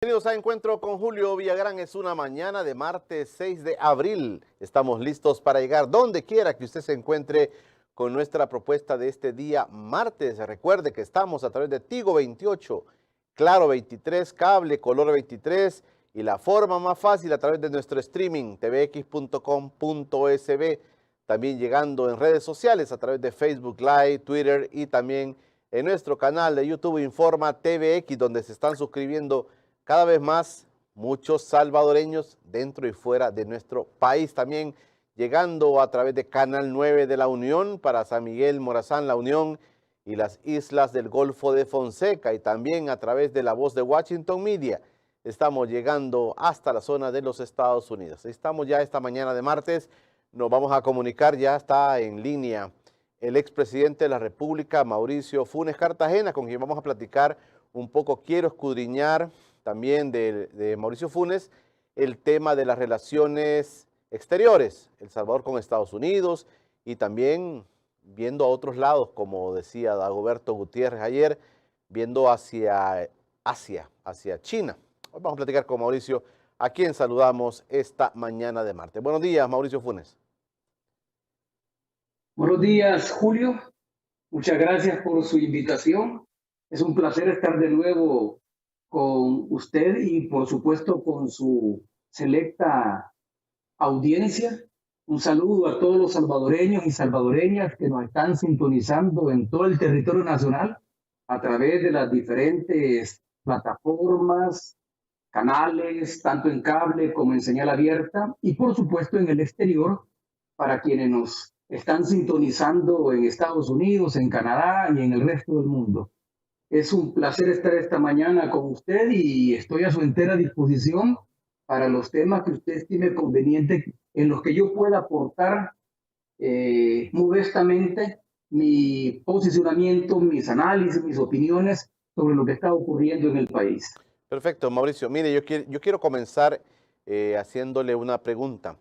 Bienvenidos a Encuentro con Julio Villagrán. Es una mañana de martes 6 de abril. Estamos listos para llegar donde quiera que usted se encuentre con nuestra propuesta de este día martes. Recuerde que estamos a través de Tigo 28, Claro 23, Cable, Color 23 y la forma más fácil a través de nuestro streaming tvx.com.sb. También llegando en redes sociales a través de Facebook Live, Twitter y también en nuestro canal de YouTube Informa TVX, donde se están suscribiendo cada vez más muchos salvadoreños dentro y fuera de nuestro país. También llegando a través de Canal 9 de La Unión para San Miguel, Morazán, La Unión y las islas del Golfo de Fonseca, y también a través de La Voz de Washington Media. Estamos llegando hasta la zona de los Estados Unidos. Estamos ya esta mañana de martes. Nos vamos a comunicar, ya está en línea el expresidente de la República, Mauricio Funes Cartagena, con quien vamos a platicar un poco. Quiero escudriñar también de Mauricio Funes el tema de las relaciones exteriores, El Salvador con Estados Unidos, y también viendo a otros lados, como decía Dagoberto Gutiérrez ayer, viendo hacia Asia, hacia China. Hoy vamos a platicar con Mauricio, a quien saludamos esta mañana de martes. Buenos días, Mauricio Funes. Buenos días, Julio. Muchas gracias por su invitación. Es un placer estar de nuevo con usted y, por supuesto, con su selecta audiencia. Un saludo a todos los salvadoreños y salvadoreñas que nos están sintonizando en todo el territorio nacional a través de las diferentes plataformas, canales, tanto en cable como en señal abierta, y por supuesto en el exterior, para quienes nos están sintonizando en Estados Unidos, en Canadá y en el resto del mundo. Es un placer estar esta mañana con usted y estoy a su entera disposición para los temas que usted estime conveniente, en los que yo pueda aportar modestamente mi posicionamiento, mis análisis, mis opiniones sobre lo que está ocurriendo en el país. Perfecto, Mauricio. Mire, yo quiero comenzar haciéndole una pregunta.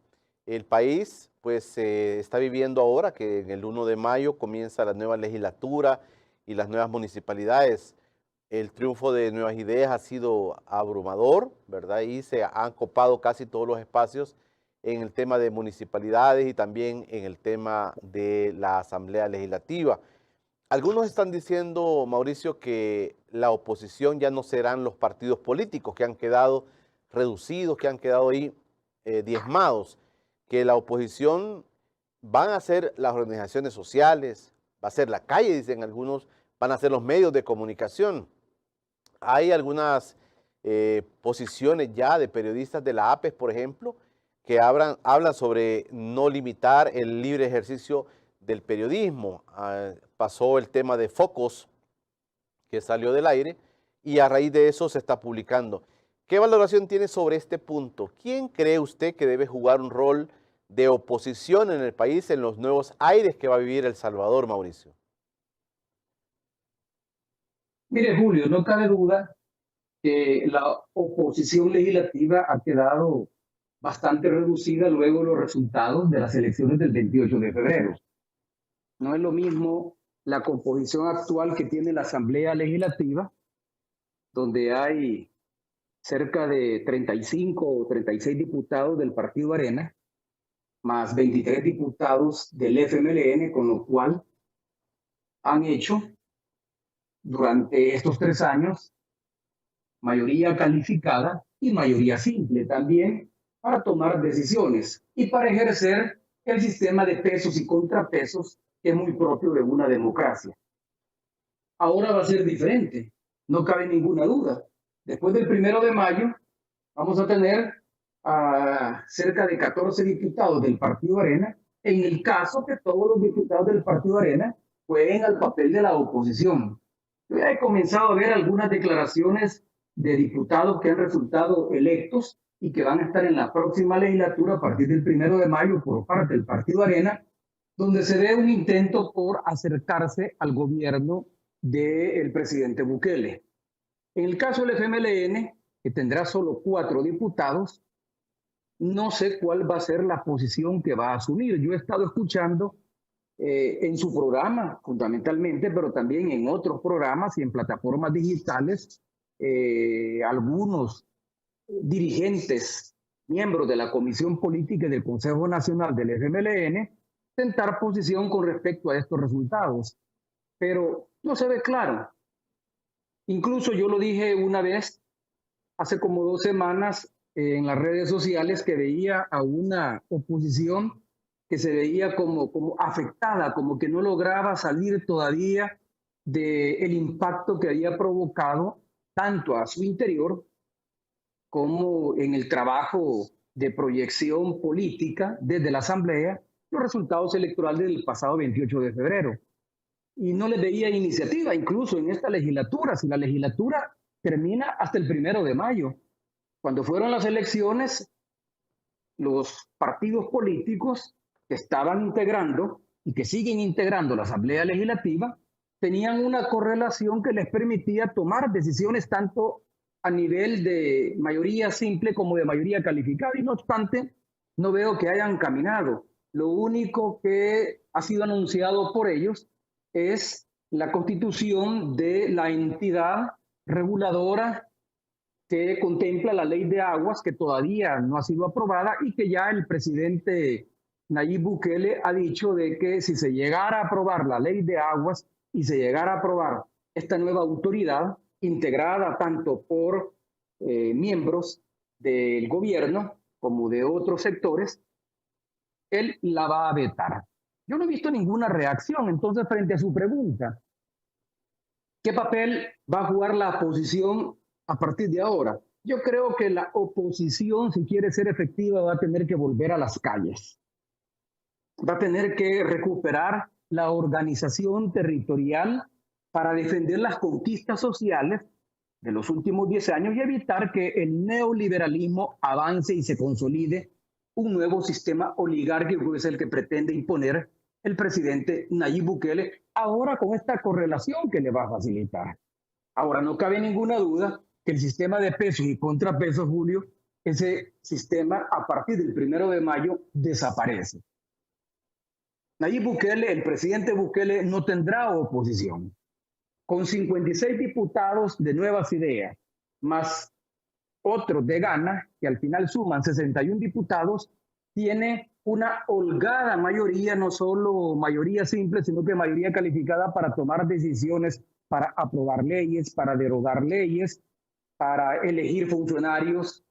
El país pues está viviendo ahora que en el 1 de mayo comienza la nueva legislatura y las nuevas municipalidades. El triunfo de Nuevas Ideas ha sido abrumador, ¿verdad? Y se han copado casi todos los espacios en el tema de municipalidades y también en el tema de la Asamblea Legislativa. Algunos están diciendo, Mauricio, que la oposición ya no serán los partidos políticos, que han quedado reducidos, que han quedado ahí diezmados, que la oposición van a ser las organizaciones sociales, va a ser la calle, dicen algunos, van a ser los medios de comunicación. Hay algunas posiciones ya de periodistas de la APES, por ejemplo, que hablan sobre no limitar el libre ejercicio del periodismo. Pasó el tema de Focos, que salió del aire, y a raíz de eso se está publicando. ¿Qué valoración tiene sobre este punto? ¿Quién cree usted que debe jugar un rol de oposición en el país en los nuevos aires que va a vivir El Salvador, Mauricio? Mire, Julio, no cabe duda que la oposición legislativa ha quedado bastante reducida luego de los resultados de las elecciones del 28 de febrero. No es lo mismo la composición actual que tiene la Asamblea Legislativa, donde hay cerca de 35 o 36 diputados del Partido Arena, más 23 diputados del FMLN, con lo cual han hecho durante estos 3 años mayoría calificada y mayoría simple también para tomar decisiones y para ejercer el sistema de pesos y contrapesos que es muy propio de una democracia. Ahora va a ser diferente, no cabe ninguna duda. Después del 1 de mayo vamos a tener cerca de 14 diputados del Partido Arena, en el caso que todos los diputados del Partido Arena jueguen al papel de la oposición. Yo ya he comenzado a ver algunas declaraciones de diputados que han resultado electos y que van a estar en la próxima legislatura a partir del 1 de mayo por parte del Partido Arena, donde se ve un intento por acercarse al gobierno del presidente Bukele. En el caso del FMLN, que tendrá solo 4 diputados, no sé cuál va a ser la posición que va a asumir. Yo he estado escuchando en su programa, fundamentalmente, pero también en otros programas y en plataformas digitales, algunos dirigentes, miembros de la Comisión Política y del Consejo Nacional del FMLN, sentar posición con respecto a estos resultados. Pero no se ve claro. Incluso yo lo dije una vez, hace como 2 semanas, en las redes sociales, que veía a una oposición que se veía como afectada, como que no lograba salir todavía del impacto que había provocado tanto a su interior como en el trabajo de proyección política desde la Asamblea, los resultados electorales del pasado 28 de febrero. Y no le veía iniciativa, incluso en esta legislatura, si la legislatura termina hasta el 1 de mayo. Cuando fueron las elecciones, los partidos políticos que estaban integrando y que siguen integrando la Asamblea Legislativa tenían una correlación que les permitía tomar decisiones tanto a nivel de mayoría simple como de mayoría calificada, y no obstante, no veo que hayan caminado. Lo único que ha sido anunciado por ellos es la constitución de la entidad reguladora que contempla la ley de aguas, que todavía no ha sido aprobada y que ya el presidente Nayib Bukele ha dicho de que si se llegara a aprobar la ley de aguas y se llegara a aprobar esta nueva autoridad integrada tanto por miembros del gobierno como de otros sectores, él la va a vetar. Yo no he visto ninguna reacción, entonces, frente a su pregunta, ¿qué papel va a jugar la oposición a partir de ahora? Yo creo que la oposición, si quiere ser efectiva, va a tener que volver a las calles. Va a tener que recuperar la organización territorial para defender las conquistas sociales de los últimos 10 años y evitar que el neoliberalismo avance y se consolide un nuevo sistema oligárquico, que es el que pretende imponer el presidente Nayib Bukele, ahora con esta correlación que le va a facilitar. Ahora, no cabe ninguna duda que el sistema de pesos y contrapesos, Julio, ese sistema a partir del 1 de mayo desaparece. Nayib Bukele, el presidente Bukele, no tendrá oposición. Con 56 diputados de Nuevas Ideas, más otros de Gana, que al final suman 61 diputados, tiene una holgada mayoría, no solo mayoría simple, sino que mayoría calificada para tomar decisiones, para aprobar leyes, para derogar leyes, para elegir funcionarios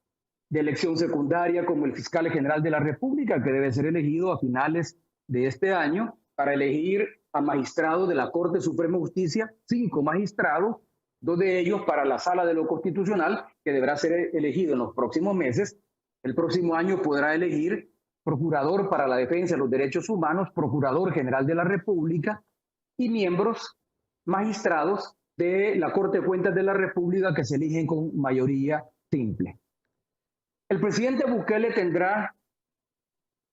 de elección secundaria, como el fiscal general de la República, que debe ser elegido a finales de este año, para elegir a magistrados de la Corte Suprema de Justicia, 5 magistrados, 2 de ellos para la Sala de lo Constitucional, que deberá ser elegido en los próximos meses. El próximo año podrá elegir procurador para la defensa de los derechos humanos, procurador general de la República y miembros magistrados de la Corte de Cuentas de la República, que se eligen con mayoría simple. El presidente Bukele tendrá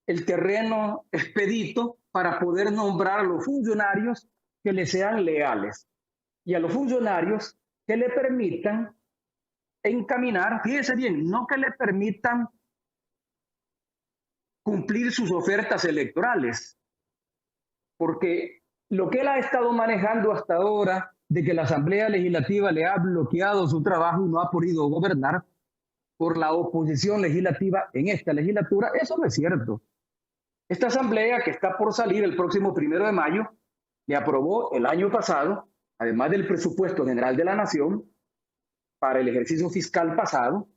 el terreno expedito para poder nombrar a los funcionarios que le sean leales y a los funcionarios que le permitan encaminar, fíjese bien, no que le permitan cumplir sus ofertas electorales, porque lo que él ha estado manejando hasta ahora, de que la Asamblea Legislativa le ha bloqueado su trabajo y no ha podido gobernar por la oposición legislativa en esta legislatura, eso no es cierto. Esta Asamblea, que está por salir el próximo 1 de mayo, le aprobó el año pasado, además del presupuesto general de la Nación, para el ejercicio fiscal pasado,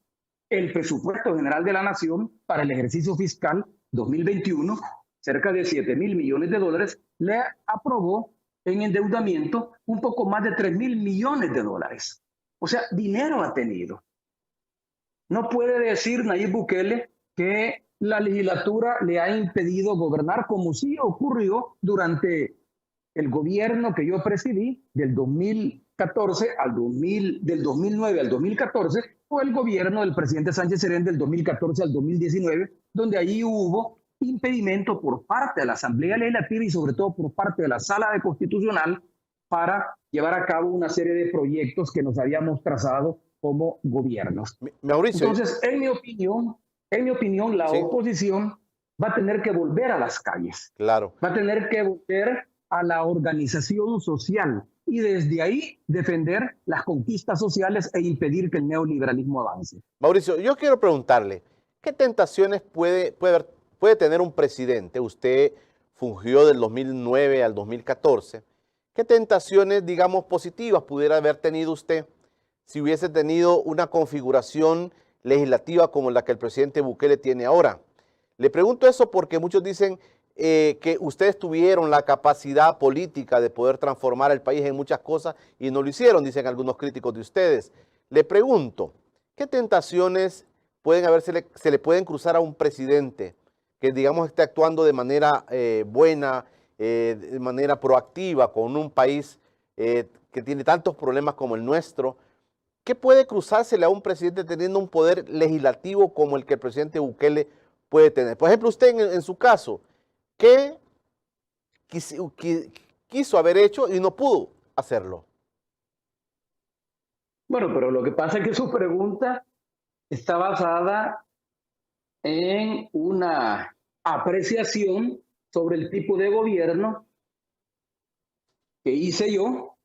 el presupuesto general de la Nación para el ejercicio fiscal 2021, cerca de 7.000 millones de dólares, le aprobó en endeudamiento un poco más de 3.000 millones de dólares. O sea, dinero ha tenido. No puede decir Nayib Bukele que la legislatura le ha impedido gobernar, como sí ocurrió durante el gobierno que yo presidí, del 2014 del 2009 al 2014, o el gobierno del presidente Sánchez Serén del 2014 al 2019, donde allí hubo impedimento por parte de la Asamblea Legislativa y sobre todo por parte de la Sala de Constitucional para llevar a cabo una serie de proyectos que nos habíamos trazado como gobiernos. Mauricio. Entonces, en mi opinión, la oposición va a tener que volver a las calles. Claro. Va a tener que volver a la organización social y desde ahí defender las conquistas sociales e impedir que el neoliberalismo avance. Mauricio, yo quiero preguntarle, ¿qué tentaciones puede tener un presidente? Usted fungió del 2009 al 2014. ¿Qué tentaciones, digamos, positivas pudiera haber tenido usted si hubiese tenido una configuración legislativa como la que el presidente Bukele tiene ahora? Le pregunto eso porque muchos dicen que ustedes tuvieron la capacidad política de poder transformar el país en muchas cosas y no lo hicieron, dicen algunos críticos de ustedes. Le pregunto, ¿qué tentaciones se le pueden cruzar a un presidente que, digamos, esté actuando de manera buena, de manera proactiva con un país que tiene tantos problemas como el nuestro? ¿Qué puede cruzársele a un presidente teniendo un poder legislativo como el que el presidente Bukele puede tener? Por ejemplo, usted en su caso, ¿qué quiso haber hecho y no pudo hacerlo? Bueno, pero lo que pasa es que su pregunta está basada en una apreciación sobre el tipo de gobierno que hice yo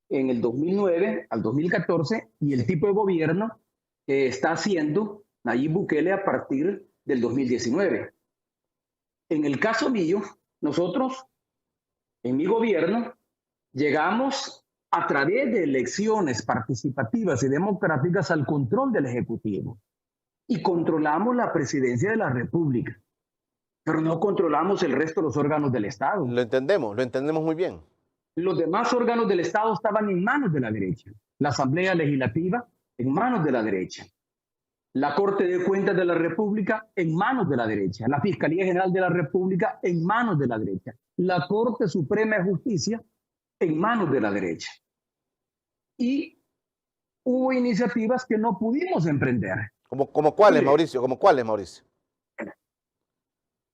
en el 2009 al 2014 y el tipo de gobierno que está haciendo Nayib Bukele a partir del 2019. En el caso mío, nosotros, en mi gobierno, llegamos a través de elecciones participativas y democráticas al control del Ejecutivo y controlamos la presidencia de la República, pero no controlamos el resto de los órganos del Estado. Lo entendemos muy bien. Los demás órganos del Estado estaban en manos de la derecha. La Asamblea Legislativa en manos de la derecha. La Corte de Cuentas de la República en manos de la derecha. La Fiscalía General de la República en manos de la derecha. La Corte Suprema de Justicia en manos de la derecha. Y hubo iniciativas que no pudimos emprender. ¿Como cuáles, Mauricio? ¿Como cuáles, Mauricio?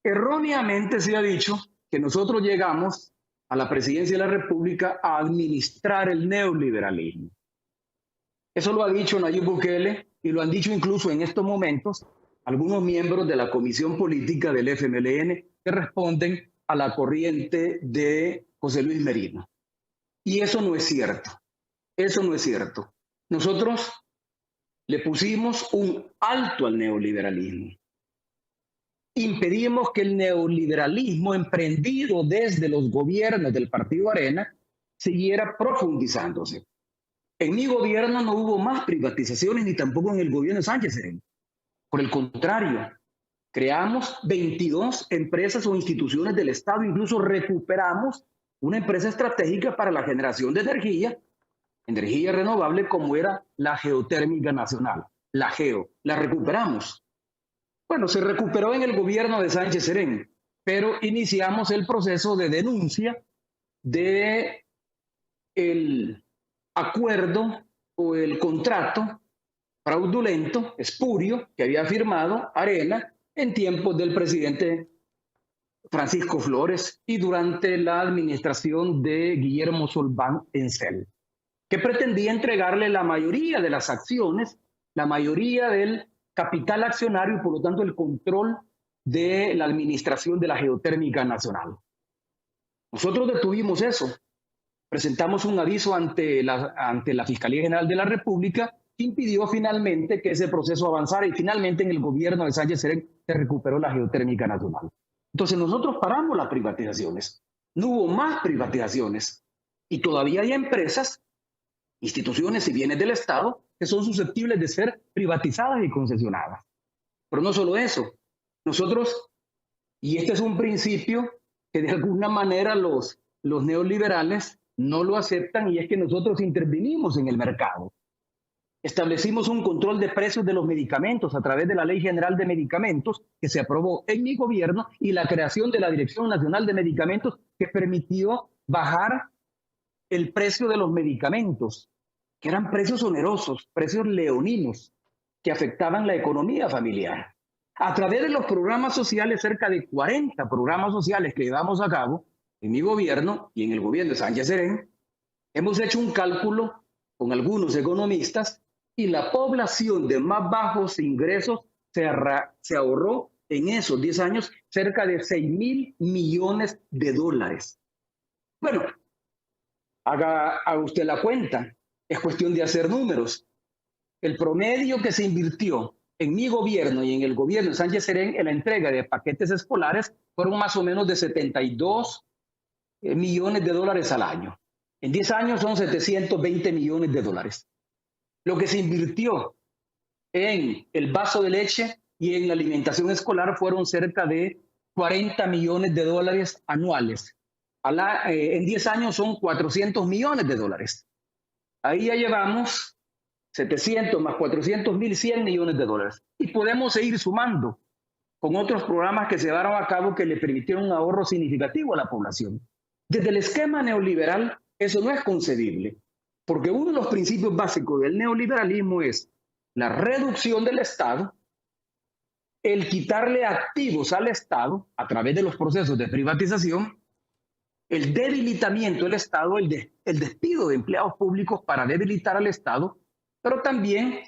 Erróneamente se ha dicho que nosotros llegamos a la presidencia de la República a administrar el neoliberalismo. Eso lo ha dicho Nayib Bukele y lo han dicho incluso en estos momentos algunos miembros de la comisión política del FMLN que responden a la corriente de José Luis Merino. Y eso no es cierto. Eso no es cierto. Nosotros le pusimos un alto al neoliberalismo. Impedimos que el neoliberalismo emprendido desde los gobiernos del Partido Arena siguiera profundizándose. En mi gobierno no hubo más privatizaciones ni tampoco en el gobierno de Sánchez Serén. Por el contrario, creamos 22 empresas o instituciones del Estado, incluso recuperamos una empresa estratégica para la generación de energía renovable como era la Geotérmica Nacional, la GEO. La recuperamos. Bueno, se recuperó en el gobierno de Sánchez Serén, pero iniciamos el proceso de denuncia de el acuerdo o el contrato fraudulento, espurio, que había firmado Arena en tiempos del presidente Francisco Flores y durante la administración de Guillermo Solbán Encel, que pretendía entregarle la mayoría de las acciones, la mayoría del capital accionario y por lo tanto el control de la administración de la Geotérmica Nacional. Nosotros detuvimos eso. Presentamos un aviso ante la Fiscalía General de la República que impidió finalmente que ese proceso avanzara y finalmente en el gobierno de Sánchez Serén se recuperó la Geotérmica Nacional. Entonces nosotros paramos las privatizaciones. No hubo más privatizaciones y todavía hay empresas, instituciones y bienes del Estado que son susceptibles de ser privatizadas y concesionadas. Pero no solo eso. Nosotros, y este es un principio que de alguna manera los neoliberales no lo aceptan, y es que nosotros intervinimos en el mercado. Establecimos un control de precios de los medicamentos a través de la Ley General de Medicamentos que se aprobó en mi gobierno y la creación de la Dirección Nacional de Medicamentos que permitió bajar el precio de los medicamentos, que eran precios onerosos, precios leoninos, que afectaban la economía familiar. A través de los programas sociales, cerca de 40 programas sociales que llevamos a cabo en mi gobierno y en el gobierno de Sánchez Serén, hemos hecho un cálculo con algunos economistas y la población de más bajos ingresos se ahorró en esos 10 años cerca de $6.000 millones. Bueno, Haga usted la cuenta. Es cuestión de hacer números. El promedio que se invirtió en mi gobierno y en el gobierno de Sánchez Serén en la entrega de paquetes escolares fueron más o menos de 72 millones de dólares al año. En 10 años son 720 millones de dólares. Lo que se invirtió en el vaso de leche y en la alimentación escolar fueron cerca de 40 millones de dólares anuales. En 10 años son 400 millones de dólares. Ahí ya llevamos 700 más 400 mil, 100 millones de dólares. Y podemos seguir sumando con otros programas que se llevaron a cabo que le permitieron un ahorro significativo a la población. Desde el esquema neoliberal, eso no es concebible, porque uno de los principios básicos del neoliberalismo es la reducción del Estado, el quitarle activos al Estado a través de los procesos de privatización, el debilitamiento del Estado, el despido de empleados públicos para debilitar al Estado, pero también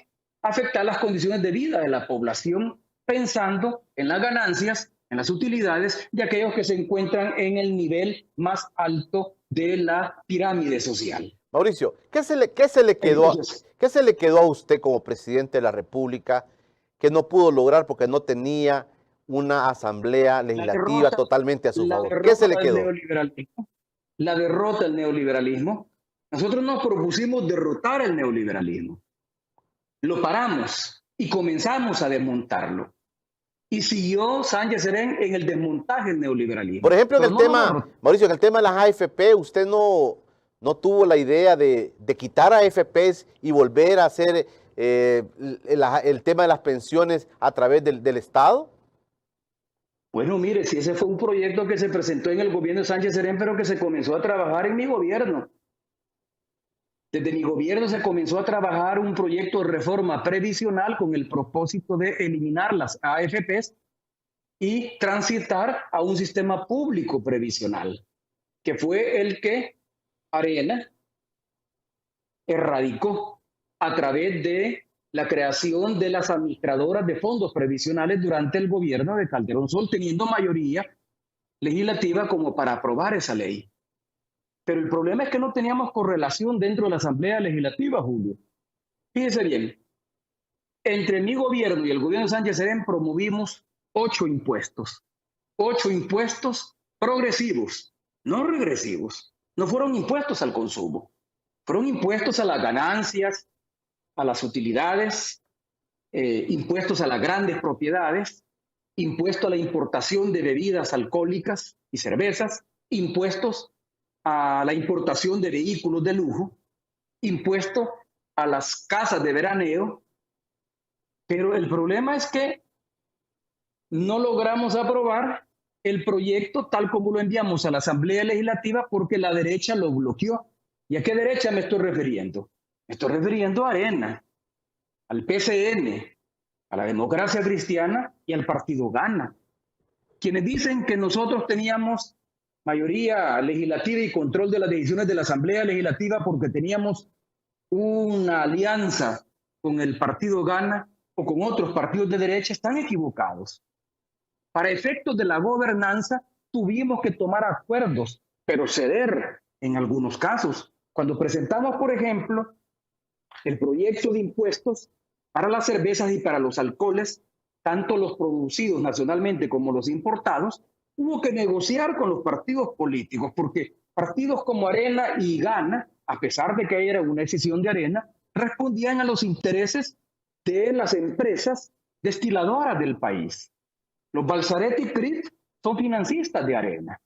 afectar las condiciones de vida de la población, pensando en las ganancias, en las utilidades de aquellos que se encuentran en el nivel más alto de la pirámide social. Mauricio, ¿qué se le quedó a usted como presidente de la República que no pudo lograr porque no tenía una asamblea legislativa totalmente a su favor? ¿Qué se le quedó? La derrota del neoliberalismo. Nosotros nos propusimos derrotar el neoliberalismo. Lo paramos y comenzamos a desmontarlo. Y siguió Sánchez Serén en el desmontaje del neoliberalismo. Por ejemplo, Mauricio, en el tema de las AFP, usted no tuvo la idea de quitar AFPs y volver a hacer el tema de las pensiones a través del Estado. Bueno, mire, si ese fue un proyecto que se presentó en el gobierno de Sánchez Serén, pero que se comenzó a trabajar en mi gobierno. Desde mi gobierno se comenzó a trabajar un proyecto de reforma previsional con el propósito de eliminar las AFPs y transitar a un sistema público previsional, que fue el que Arena erradicó a través de la creación de las administradoras de fondos previsionales durante el gobierno de Calderón Sol, teniendo mayoría legislativa como para aprobar esa ley. Pero el problema es que no teníamos correlación dentro de la Asamblea Legislativa, Julio. Fíjese bien, entre mi gobierno y el gobierno de Sánchez Serén promovimos 8 impuestos progresivos, no regresivos. No fueron impuestos al consumo, fueron impuestos a las ganancias, a las utilidades, impuestos a las grandes propiedades, impuesto a la importación de bebidas alcohólicas y cervezas, impuestos a la importación de vehículos de lujo, impuesto a las casas de veraneo. Pero el problema es que no logramos aprobar el proyecto tal como lo enviamos a la Asamblea Legislativa porque la derecha lo bloqueó. ¿Y a qué derecha me estoy refiriendo? Me estoy refiriendo a Arena, al PCN, a la Democracia Cristiana y al Partido Gana, quienes dicen que nosotros teníamos mayoría legislativa y control de las decisiones de la Asamblea Legislativa porque teníamos una alianza con el Partido Gana o con otros partidos de derecha. Están equivocados. Para efectos de la gobernanza tuvimos que tomar acuerdos, pero ceder en algunos casos. Cuando presentamos, por ejemplo, el proyecto de impuestos para las cervezas y para los alcoholes, tanto los producidos nacionalmente como los importados, hubo que negociar con los partidos políticos, porque partidos como Arena y Gana, a pesar de que era una decisión de Arena, respondían a los intereses de las empresas destiladoras del país. Los Balzaretti y Crit son financistas de Arena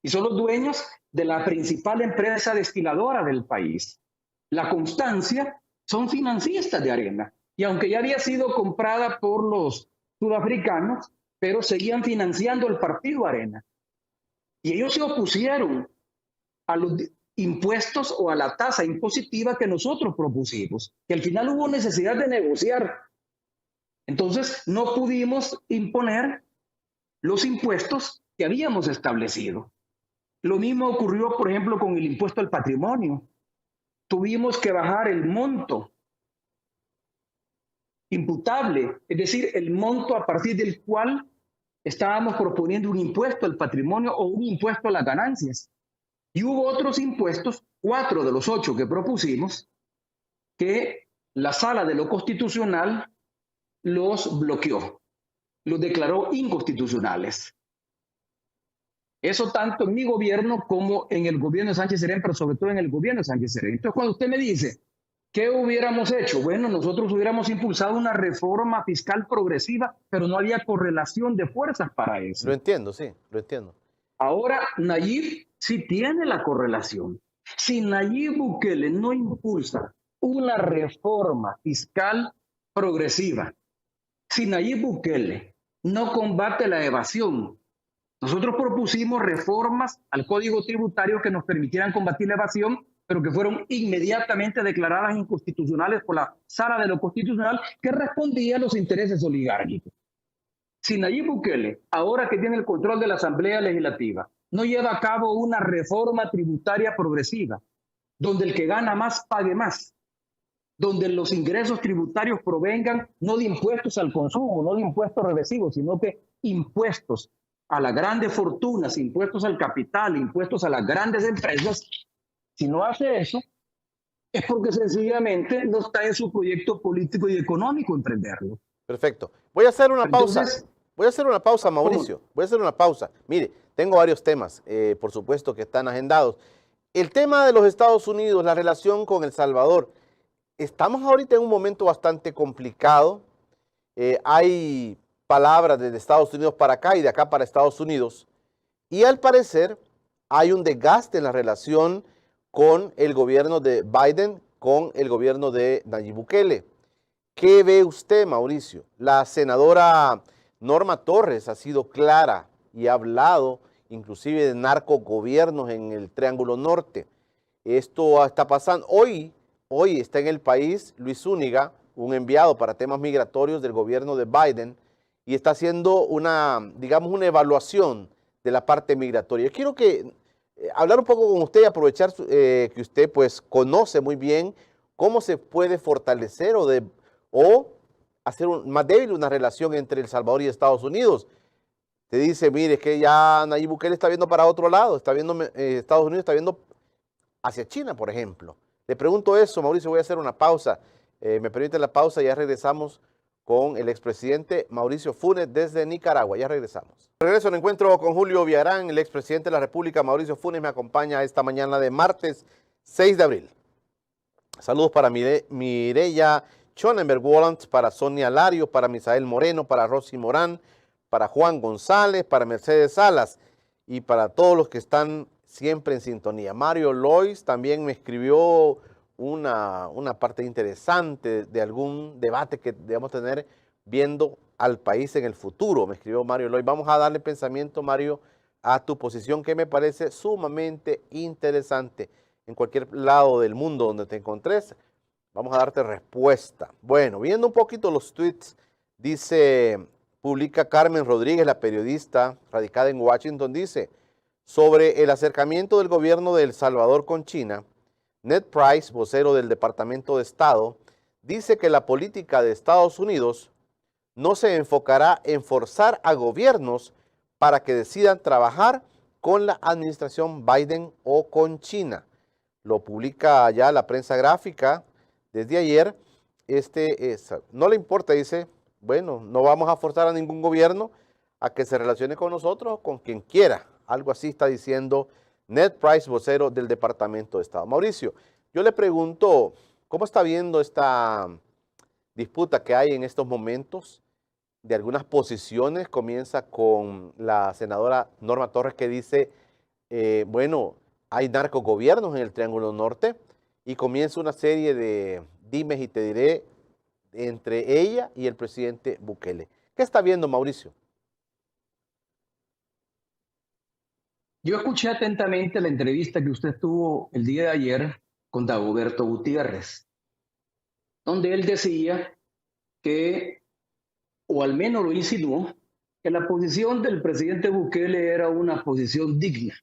y son los dueños de la principal empresa destiladora del país. La Constancia son financistas de Arena y aunque ya había sido comprada por los sudafricanos, pero seguían financiando el partido Arena. Y ellos se opusieron a los impuestos o a la tasa impositiva que nosotros propusimos, que al final hubo necesidad de negociar. Entonces no pudimos imponer los impuestos que habíamos establecido. Lo mismo ocurrió, por ejemplo, con el impuesto al patrimonio. Tuvimos que bajar el monto imputable, es decir, el monto a partir del cual estábamos proponiendo un impuesto al patrimonio o un impuesto a las ganancias. Y hubo otros impuestos 4 de los 8 que propusimos, que la Sala de lo Constitucional los bloqueó, los declaró inconstitucionales. Eso tanto en mi gobierno como en el gobierno de Sánchez Serén, pero sobre todo en el gobierno de Sánchez Serén. Entonces, cuando usted me dice, ¿qué hubiéramos hecho? Bueno, nosotros hubiéramos impulsado una reforma fiscal progresiva, pero no había correlación de fuerzas para eso. Lo entiendo, sí, lo entiendo. Ahora, Nayib sí tiene la correlación. Si Nayib Bukele no impulsa una reforma fiscal progresiva, si Nayib Bukele no combate la evasión, nosotros propusimos reformas al Código Tributario que nos permitieran combatir la evasión, pero que fueron inmediatamente declaradas inconstitucionales por la Sala de lo Constitucional, que respondía a los intereses oligárquicos. Si Nayib Bukele, ahora que tiene el control de la Asamblea Legislativa, no lleva a cabo una reforma tributaria progresiva, donde el que gana más pague más, donde los ingresos tributarios provengan no de impuestos al consumo, no de impuestos regresivos, sino que impuestos a las grandes fortunas, impuestos al capital, impuestos a las grandes empresas. Si no hace eso, es porque sencillamente no está en su proyecto político y económico emprenderlo. Perfecto. Voy a hacer una pausa. Entonces, Voy a hacer una pausa, Mauricio. Voy a hacer una pausa. Mire, tengo varios temas, por supuesto, que están agendados. El tema de los Estados Unidos, la relación con El Salvador. Estamos ahorita en un momento bastante complicado. Hay palabras desde Estados Unidos para acá y de acá para Estados Unidos. Y al parecer hay un desgaste en la relación con el gobierno de Biden, con el gobierno de Nayib Bukele. ¿Qué ve usted, Mauricio? La senadora Norma Torres ha sido clara y ha hablado inclusive de narcogobiernos en el Triángulo Norte. Esto está pasando. Hoy está en el país Luis Zúñiga, un enviado para temas migratorios del gobierno de Biden, y está haciendo digamos, una evaluación de la parte migratoria. Yo quiero hablar un poco con usted y aprovechar que usted pues conoce muy bien cómo se puede fortalecer o hacer más débil una relación entre El Salvador y Estados Unidos. Te dice, mire, es que ya Nayib Bukele está viendo para otro lado, Estados Unidos está viendo hacia China, por ejemplo. Le pregunto eso, Mauricio, voy a hacer una pausa. Me permite la pausa y ya regresamos con el expresidente Mauricio Funes desde Nicaragua. Ya regresamos. Regreso al encuentro con Julio Villarán, el expresidente de la República. Mauricio Funes me acompaña esta mañana de martes 6 de abril. Saludos para Mireya Schonenberg-Walland, para Sonia Lario, para Misael Moreno, para Rosy Morán, para Juan González, para Mercedes Salas y para todos los que están siempre en sintonía. Mario Lois también me escribió una parte interesante de algún debate que debemos tener viendo al país en el futuro. Me escribió Mario Lois. Vamos a darle pensamiento, Mario, a tu posición que me parece sumamente interesante. En cualquier lado del mundo donde te encontres, vamos a darte respuesta. Bueno, viendo un poquito los tweets, publica Carmen Rodríguez, la periodista radicada en Washington, dice, sobre el acercamiento del gobierno de El Salvador con China, Ned Price, vocero del Departamento de Estado, dice que la política de Estados Unidos no se enfocará en forzar a gobiernos para que decidan trabajar con la administración Biden o con China. Lo publica ya la prensa gráfica desde ayer. No le importa, dice, bueno, no vamos a forzar a ningún gobierno a que se relacione con nosotros o con quien quiera. Algo así está diciendo Ned Price, vocero del Departamento de Estado. Mauricio, yo le pregunto, ¿cómo está viendo esta disputa que hay en estos momentos de algunas posiciones? Comienza con la senadora Norma Torres que dice, bueno, hay narcogobiernos en el Triángulo Norte, y comienza una serie de dimes y te diré entre ella y el presidente Bukele. ¿Qué está viendo, Mauricio? Yo escuché atentamente la entrevista que usted tuvo el día de ayer con Dagoberto Gutiérrez, donde él decía que, o al menos lo insinuó, que la posición del presidente Bukele era una posición digna,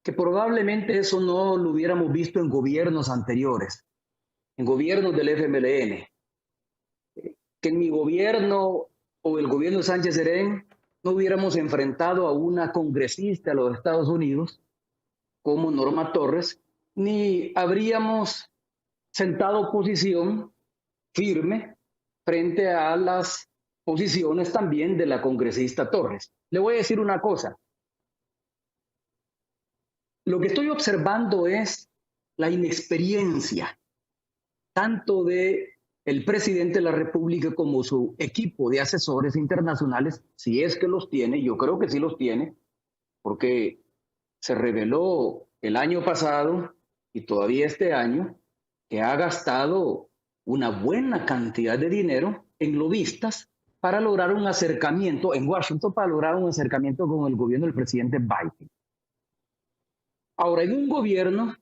que probablemente eso no lo hubiéramos visto en gobiernos anteriores, en gobiernos del FMLN, que en mi gobierno o el gobierno de Sánchez Serén no hubiéramos enfrentado a una congresista de los Estados Unidos como Norma Torres, ni habríamos sentado posición firme frente a las posiciones también de la congresista Torres. Le voy a decir una cosa. Lo que estoy observando es la inexperiencia tanto de el presidente de la República como su equipo de asesores internacionales, si es que los tiene, yo creo que sí los tiene, porque se reveló el año pasado y todavía este año que ha gastado una buena cantidad de dinero en lobistas para lograr un acercamiento en Washington, para lograr un acercamiento con el gobierno del presidente Biden. Ahora, en un gobierno,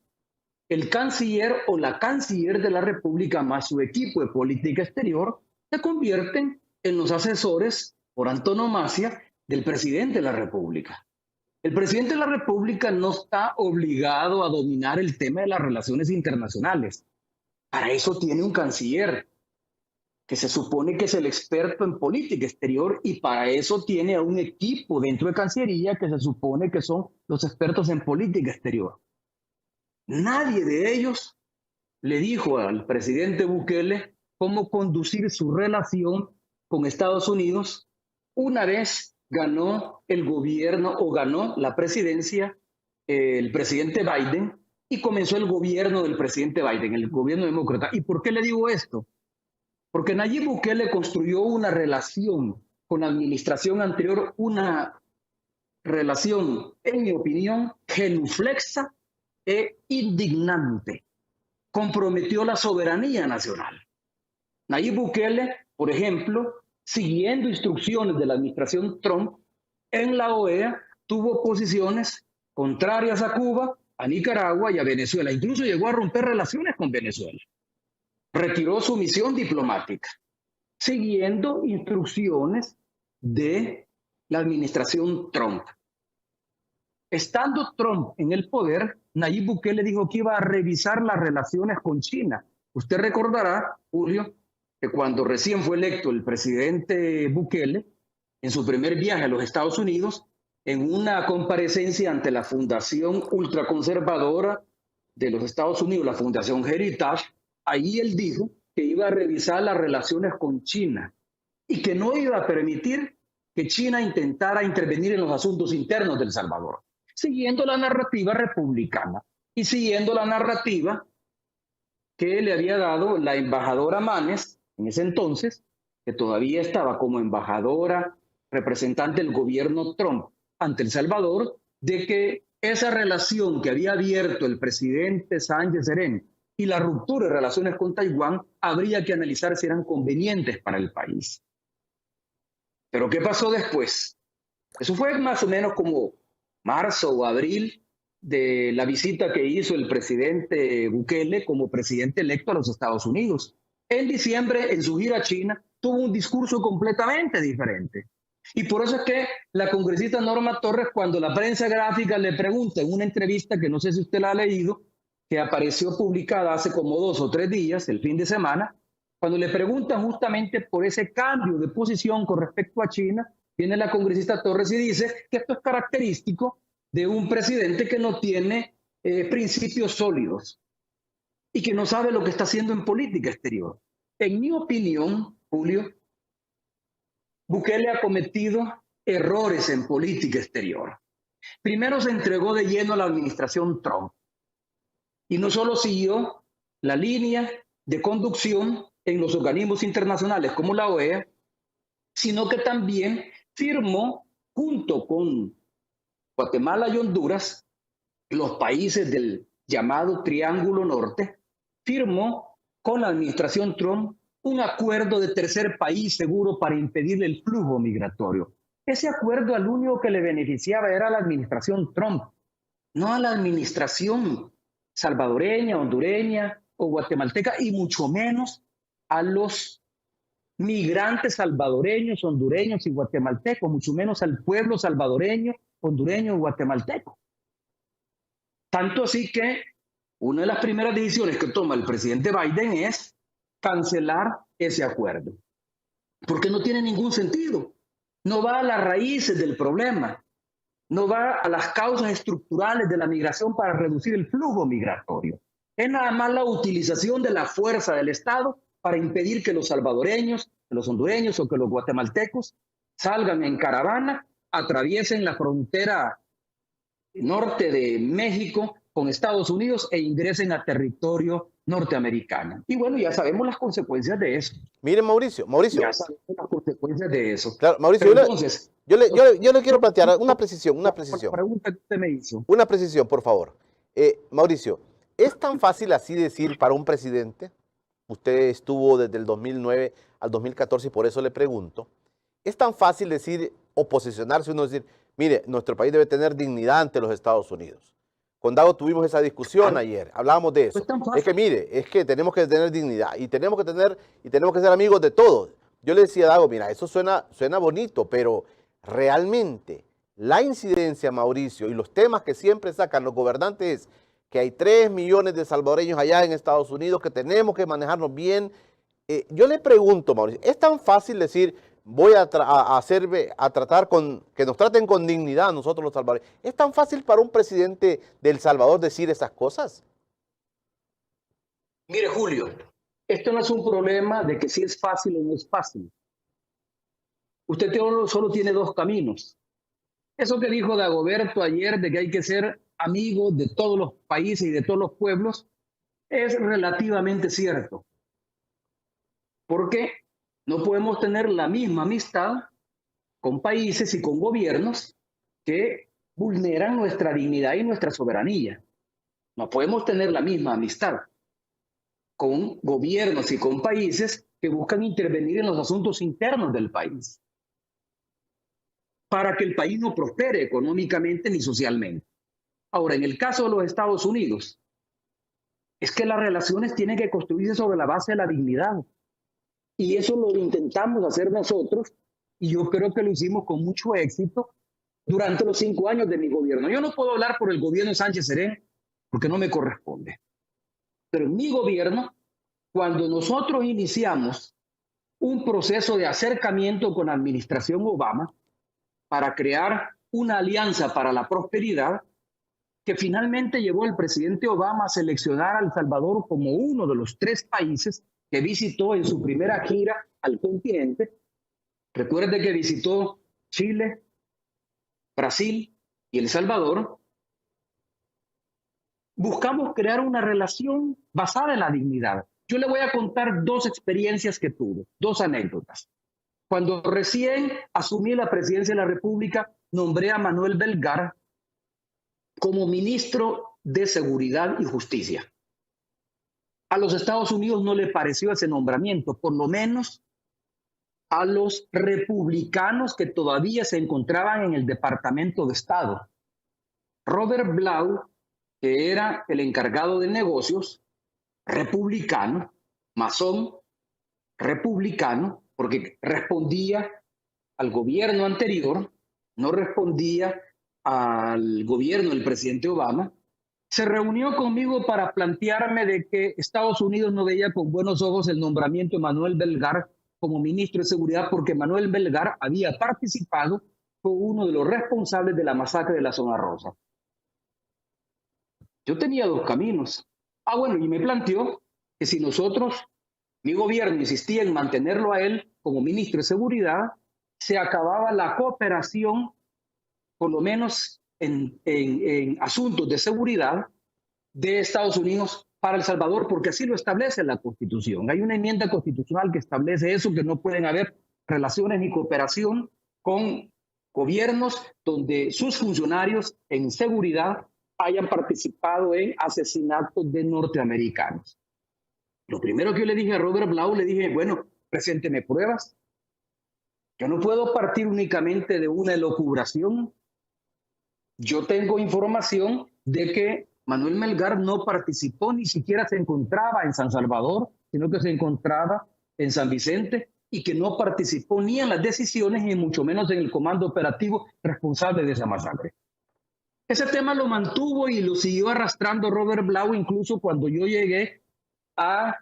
el canciller o la canciller de la República más su equipo de política exterior se convierten en los asesores por antonomasia del presidente de la República. El presidente de la República no está obligado a dominar el tema de las relaciones internacionales. Para eso tiene un canciller, que se supone que es el experto en política exterior, y para eso tiene a un equipo dentro de Cancillería que se supone que son los expertos en política exterior. Nadie de ellos le dijo al presidente Bukele cómo conducir su relación con Estados Unidos una vez ganó el gobierno o ganó la presidencia el presidente Biden y comenzó el gobierno del presidente Biden, el gobierno demócrata. ¿Y por qué le digo esto? Porque Nayib Bukele construyó una relación con la administración anterior, una relación, en mi opinión, genuflexa e indignante. Comprometió la soberanía nacional. Nayib Bukele, por ejemplo, siguiendo instrucciones de la administración Trump, en la OEA tuvo posiciones contrarias a Cuba, a Nicaragua y a Venezuela. Incluso llegó a romper relaciones con Venezuela. Retiró su misión diplomática, siguiendo instrucciones de la administración Trump. Estando Trump en el poder, Nayib Bukele dijo que iba a revisar las relaciones con China. Usted recordará, Julio, que cuando recién fue electo el presidente Bukele, en su primer viaje a los Estados Unidos, en una comparecencia ante la Fundación Ultraconservadora de los Estados Unidos, la Fundación Heritage, ahí él dijo que iba a revisar las relaciones con China y que no iba a permitir que China intentara intervenir en los asuntos internos de El Salvador, siguiendo la narrativa republicana y siguiendo la narrativa que le había dado la embajadora Manes en ese entonces, que todavía estaba como embajadora representante del gobierno Trump ante El Salvador, de que esa relación que había abierto el presidente Sánchez Serén y la ruptura de relaciones con Taiwán habría que analizar si eran convenientes para el país. Pero ¿qué pasó después? Eso fue más o menos como marzo o abril de la visita que hizo el presidente Bukele como presidente electo a los Estados Unidos. En diciembre, en su gira a China, tuvo un discurso completamente diferente. Y por eso es que la congresista Norma Torres, cuando la prensa gráfica le pregunta en una entrevista que no sé si usted la ha leído, que apareció publicada hace como 2 o 3 días, el fin de semana, cuando le preguntan justamente por ese cambio de posición con respecto a China, viene la congresista Torres y dice que esto es característico de un presidente que no tiene principios sólidos y que no sabe lo que está haciendo en política exterior. En mi opinión, Julio, Bukele ha cometido errores en política exterior. Primero se entregó de lleno a la administración Trump y no solo siguió la línea de conducción en los organismos internacionales como la OEA, sino que también firmó junto con Guatemala y Honduras, los países del llamado Triángulo Norte, firmó con la administración Trump un acuerdo de tercer país seguro para impedir el flujo migratorio. Ese acuerdo al único que le beneficiaba era a la administración Trump, no a la administración salvadoreña, hondureña o guatemalteca, y mucho menos a los migrantes salvadoreños, hondureños y guatemaltecos, mucho menos al pueblo salvadoreño, hondureño y guatemalteco. Tanto así que una de las primeras decisiones que toma el presidente Biden es cancelar ese acuerdo, porque no tiene ningún sentido, no va a las raíces del problema. no va a las causas estructurales de la migración para reducir el flujo migratorio. Es nada más la utilización de la fuerza del Estado para impedir que los salvadoreños, que los hondureños o que los guatemaltecos salgan en caravana, atraviesen la frontera norte de México con Estados Unidos e ingresen a territorio norteamericano. Y bueno, ya sabemos las consecuencias de eso. Miren, Mauricio. Ya sabemos las consecuencias de eso. Claro, Mauricio, entonces, yo le quiero plantear una precisión. La pregunta que usted me hizo. Una precisión, por favor. Mauricio, ¿es tan fácil así decir para un presidente? Usted estuvo desde el 2009 al 2014 y por eso le pregunto. ¿Es tan fácil decir o posicionarse uno decir, mire, nuestro país debe tener dignidad ante los Estados Unidos? Con Dago tuvimos esa discusión ayer, hablábamos de eso. Es que mire, es que tenemos que tener dignidad y tenemos que ser amigos de todos. Yo le decía a Dago, mira, eso suena bonito, pero realmente la incidencia, Mauricio, y los temas que siempre sacan los gobernantes es que hay 3 millones de salvadoreños allá en Estados Unidos, que tenemos que manejarnos bien. Yo le pregunto, Mauricio, ¿es tan fácil decir, voy a tratar que nos traten con dignidad a nosotros los salvadoreños? ¿Es tan fácil para un presidente de El Salvador decir esas cosas? Mire, Julio, esto no es un problema de que si es fácil o no es fácil. Usted solo tiene dos caminos. Eso que dijo Dagoberto ayer de que hay que ser amigos de todos los países y de todos los pueblos es relativamente cierto. Porque no podemos tener la misma amistad con países y con gobiernos que vulneran nuestra dignidad y nuestra soberanía. No podemos tener la misma amistad con gobiernos y con países que buscan intervenir en los asuntos internos del país para que el país no prospere económicamente ni socialmente. Ahora, en el caso de los Estados Unidos, es que las relaciones tienen que construirse sobre la base de la dignidad. Y eso lo intentamos hacer nosotros, y yo creo que lo hicimos con mucho éxito durante los 5 años de mi gobierno. Yo no puedo hablar por el gobierno de Sánchez Serén, porque no me corresponde. Pero en mi gobierno, cuando nosotros iniciamos un proceso de acercamiento con la administración Obama para crear una alianza para la prosperidad, que finalmente llevó al presidente Obama a seleccionar a El Salvador como uno de los 3 países que visitó en su primera gira al continente. Recuerde que visitó Chile, Brasil y El Salvador. Buscamos crear una relación basada en la dignidad. Yo le voy a contar 2 experiencias que tuve, 2 anécdotas. Cuando recién asumí la presidencia de la República, nombré a Manuel Belgar como ministro de Seguridad y Justicia. A los Estados Unidos no le pareció ese nombramiento, por lo menos a los republicanos que todavía se encontraban en el Departamento de Estado. Robert Blau, que era el encargado de negocios, republicano, masón, republicano, porque respondía al gobierno anterior, no respondía al gobierno del presidente Obama, se reunió conmigo para plantearme de que Estados Unidos no veía con buenos ojos el nombramiento de Manuel Belgar como ministro de Seguridad, porque Manuel Belgar había participado con uno de los responsables de la masacre de la Zona Rosa. Yo tenía 2 caminos. Bueno, y me planteó que si nosotros, mi gobierno insistía en mantenerlo a él como ministro de Seguridad, se acababa la cooperación, por lo menos en asuntos de seguridad, de Estados Unidos para El Salvador, porque así lo establece la Constitución. Hay una enmienda constitucional que establece eso, que no pueden haber relaciones ni cooperación con gobiernos donde sus funcionarios en seguridad hayan participado en asesinatos de norteamericanos. Lo primero que yo le dije a Robert Blau, le dije, bueno, presénteme pruebas. Yo no puedo partir únicamente de una elucubración. Yo tengo información de que Manuel Belgar no participó, ni siquiera se encontraba en San Salvador, sino que se encontraba en San Vicente, y que no participó ni en las decisiones, ni mucho menos en el comando operativo responsable de esa masacre. Ese tema lo mantuvo y lo siguió arrastrando Robert Blau, incluso cuando yo llegué a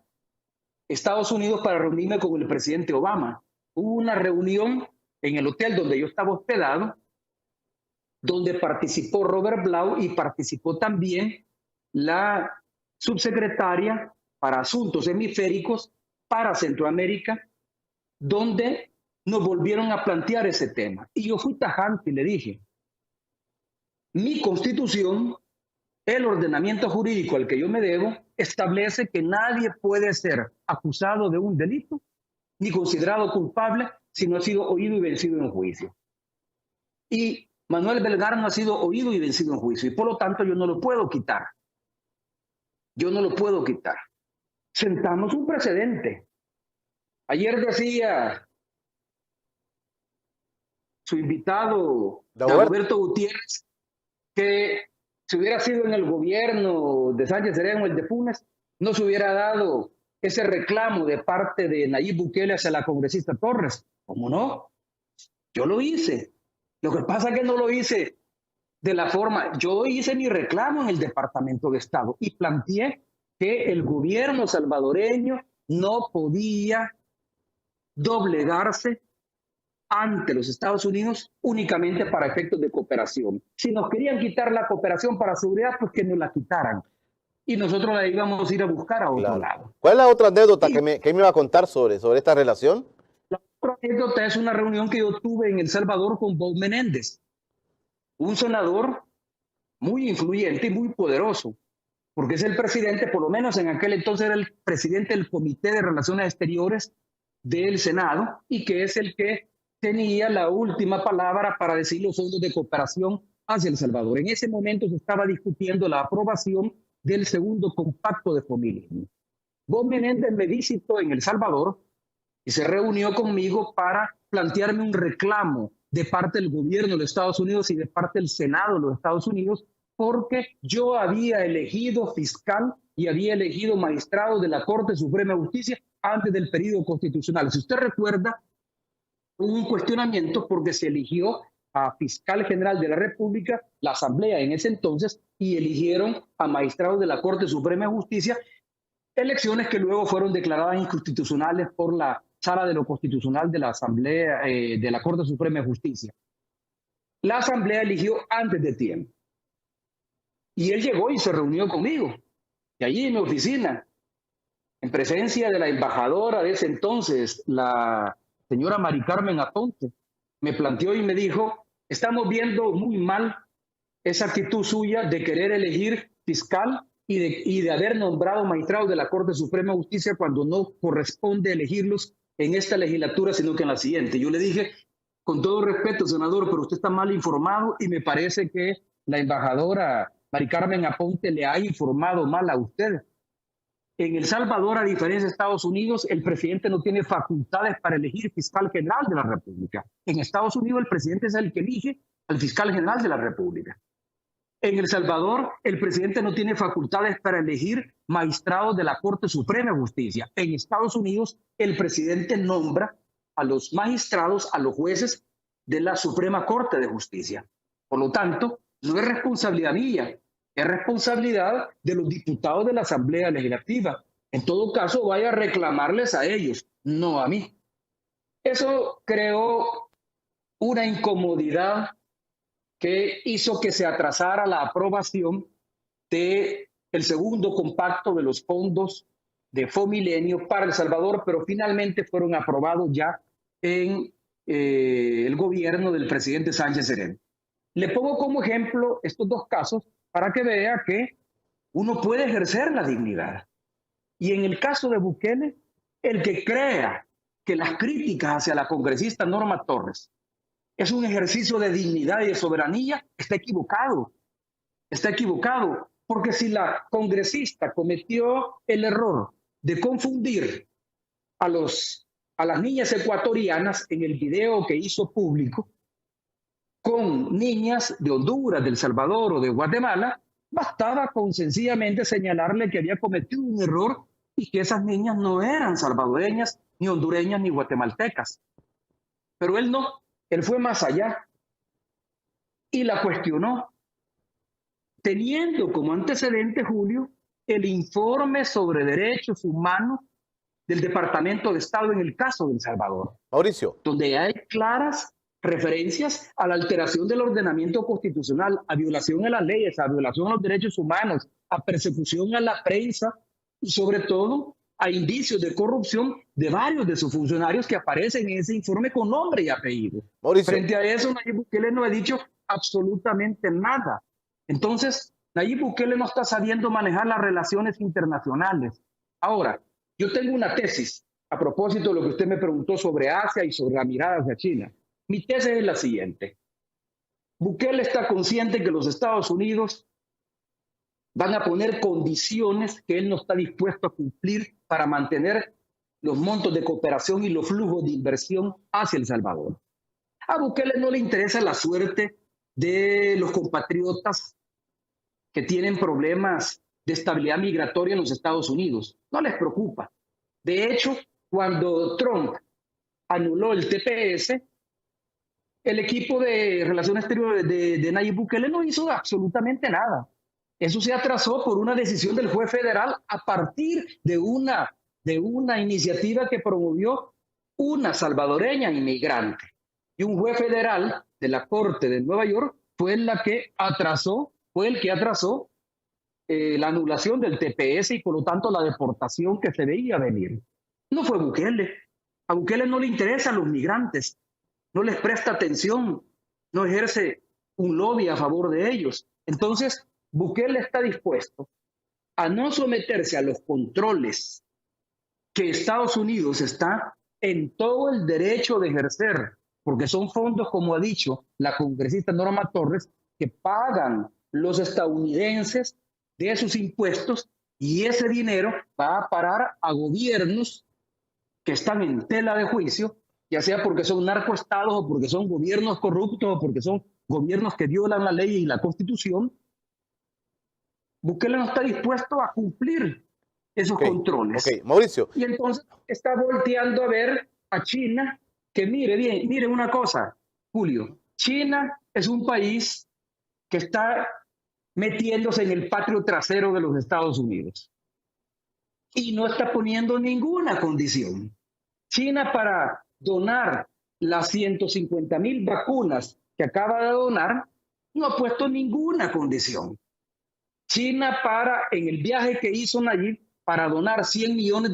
Estados Unidos para reunirme con el presidente Obama. Hubo una reunión en el hotel donde yo estaba hospedado, donde participó Robert Blau y participó también la subsecretaria para Asuntos Hemisféricos para Centroamérica, donde nos volvieron a plantear ese tema. Y yo fui tajante y le dije, mi constitución, el ordenamiento jurídico al que yo me debo, establece que nadie puede ser acusado de un delito ni considerado culpable si no ha sido oído y vencido en juicio. Y Manuel Belgar no ha sido oído y vencido en juicio, y por lo tanto yo no lo puedo quitar. Yo no lo puedo quitar. Sentamos un precedente. Ayer decía su invitado, Dagoberto Gutiérrez, que si hubiera sido en el gobierno de Sánchez Serén o el de Funes, no se hubiera dado ese reclamo de parte de Nayib Bukele hacia la congresista Torres. ¿Cómo no? Yo lo hice. Lo que pasa es que no lo hice de la forma. Yo hice mi reclamo en el Departamento de Estado y planteé que el gobierno salvadoreño no podía doblegarse ante los Estados Unidos únicamente para efectos de cooperación. Si nos querían quitar la cooperación para seguridad, pues que nos la quitaran. Y nosotros la íbamos a ir a buscar a otro lado. ¿Cuál es la otra anécdota que me iba a contar sobre esta relación? La otra anécdota es una reunión que yo tuve en El Salvador con Bob Menéndez, un senador muy influyente y muy poderoso, porque es el presidente, por lo menos en aquel entonces era el presidente del Comité de Relaciones Exteriores del Senado, y que es el que tenía la última palabra para decir los fondos de cooperación hacia El Salvador. En ese momento se estaba discutiendo la aprobación del segundo compacto de familia. Bob Menéndez me visitó en El Salvador y se reunió conmigo para plantearme un reclamo de parte del gobierno de los Estados Unidos y de parte del Senado de los Estados Unidos, porque yo había elegido fiscal y había elegido magistrado de la Corte Suprema de Justicia antes del periodo constitucional. Si usted recuerda, hubo un cuestionamiento porque se eligió a fiscal general de la República, la Asamblea en ese entonces, y eligieron a magistrados de la Corte Suprema de Justicia, elecciones que luego fueron declaradas inconstitucionales por la Sala de lo Constitucional de la Asamblea de la Corte Suprema de Justicia. La Asamblea eligió antes de tiempo. Y él llegó y se reunió conmigo. Y allí en mi oficina, en presencia de la embajadora de ese entonces, la señora Mari Carmen Aponte, me planteó y me dijo, estamos viendo muy mal esa actitud suya de querer elegir fiscal y de haber nombrado magistrados de la Corte Suprema de Justicia cuando no corresponde elegirlos en esta legislatura, sino que en la siguiente. Yo le dije, con todo respeto, senador, pero usted está mal informado y me parece que la embajadora Mari Carmen Aponte le ha informado mal a usted. En El Salvador, a diferencia de Estados Unidos, el presidente no tiene facultades para elegir fiscal general de la República. En Estados Unidos, el presidente es el que elige al fiscal general de la República. En El Salvador, el presidente no tiene facultades para elegir magistrados de la Corte Suprema de Justicia. En Estados Unidos, el presidente nombra a los magistrados, a los jueces de la Suprema Corte de Justicia. Por lo tanto, no es responsabilidad mía, es responsabilidad de los diputados de la Asamblea Legislativa. En todo caso, vaya a reclamarles a ellos, no a mí. Eso creó una incomodidad que hizo que se atrasara la aprobación del segundo compacto de los fondos de Fomilenio para El Salvador, pero finalmente fueron aprobados ya en el gobierno del presidente Sánchez Serén. Le pongo como ejemplo estos dos casos para que vea que uno puede ejercer la dignidad. Y en el caso de Bukele, el que crea que las críticas hacia la congresista Norma Torres es un ejercicio de dignidad y de soberanía, está equivocado. Está equivocado, porque si la congresista cometió el error de confundir a las niñas ecuatorianas en el video que hizo público con niñas de Honduras, de El Salvador o de Guatemala, bastaba con sencillamente señalarle que había cometido un error y que esas niñas no eran salvadoreñas, ni hondureñas, ni guatemaltecas. Pero él no. Él fue más allá y la cuestionó, teniendo como antecedente, Julio, el informe sobre derechos humanos del Departamento de Estado en el caso de El Salvador. Mauricio. Donde hay claras referencias a la alteración del ordenamiento constitucional, a violación de las leyes, a violación a los derechos humanos, a persecución a la prensa y sobre todo a indicios de corrupción de varios de sus funcionarios que aparecen en ese informe con nombre y apellido. Mauricio. Frente a eso, Nayib Bukele no ha dicho absolutamente nada. Entonces, Nayib Bukele no está sabiendo manejar las relaciones internacionales. Ahora, yo tengo una tesis a propósito de lo que usted me preguntó sobre Asia y sobre la mirada hacia China. Mi tesis es la siguiente. Bukele está consciente que los Estados Unidos van a poner condiciones que él no está dispuesto a cumplir para mantener los montos de cooperación y los flujos de inversión hacia El Salvador. A Bukele no le interesa la suerte de los compatriotas que tienen problemas de estabilidad migratoria en los Estados Unidos. No les preocupa. De hecho, cuando Trump anuló el TPS, el equipo de Relaciones Exteriores de Nayib Bukele no hizo absolutamente nada. Eso se atrasó por una decisión del juez federal a partir de una iniciativa que promovió una salvadoreña inmigrante. Y un juez federal de la Corte de Nueva York fue el que atrasó la anulación del TPS y por lo tanto la deportación que se veía venir. No fue Bukele. A Bukele no le interesan los migrantes, no les presta atención, no ejerce un lobby a favor de ellos. Entonces, Bukele está dispuesto a no someterse a los controles que Estados Unidos está en todo el derecho de ejercer, porque son fondos, como ha dicho la congresista Norma Torres, que pagan los estadounidenses de sus impuestos y ese dinero va a parar a gobiernos que están en tela de juicio, ya sea porque son narcoestados o porque son gobiernos corruptos o porque son gobiernos que violan la ley y la constitución. Bukele no está dispuesto a cumplir esos controles. Mauricio. Y entonces está volteando a ver a China, que mire una cosa, Julio, China es un país que está metiéndose en el patio trasero de los Estados Unidos y no está poniendo ninguna condición. China, para donar las 150,000 vacunas que acaba de donar, no ha puesto ninguna condición. China, en el viaje que hizo Nayib para donar $100 millones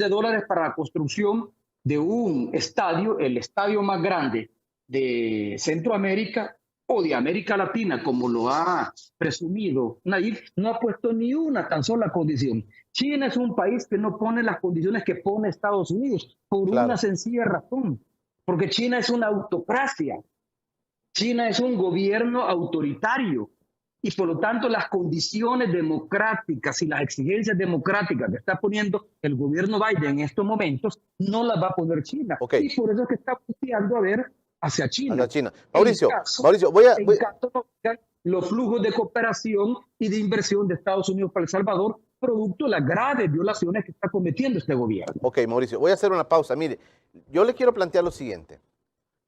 para la construcción de un estadio, el estadio más grande de Centroamérica o de América Latina, como lo ha presumido Nayib, no ha puesto ni una tan sola condición. China es un país que no pone las condiciones que pone Estados Unidos por una sencilla razón, porque China es una autocracia. China es un gobierno autoritario y por lo tanto las condiciones democráticas y las exigencias democráticas que está poniendo el gobierno Biden en estos momentos no las va a poner China. Y por eso es que está buscando a ver hacia China. Mauricio, los flujos de cooperación y de inversión de Estados Unidos para El Salvador, producto de las graves violaciones que está cometiendo este gobierno. Mauricio, voy a hacer una pausa. Mire, yo le quiero plantear lo siguiente,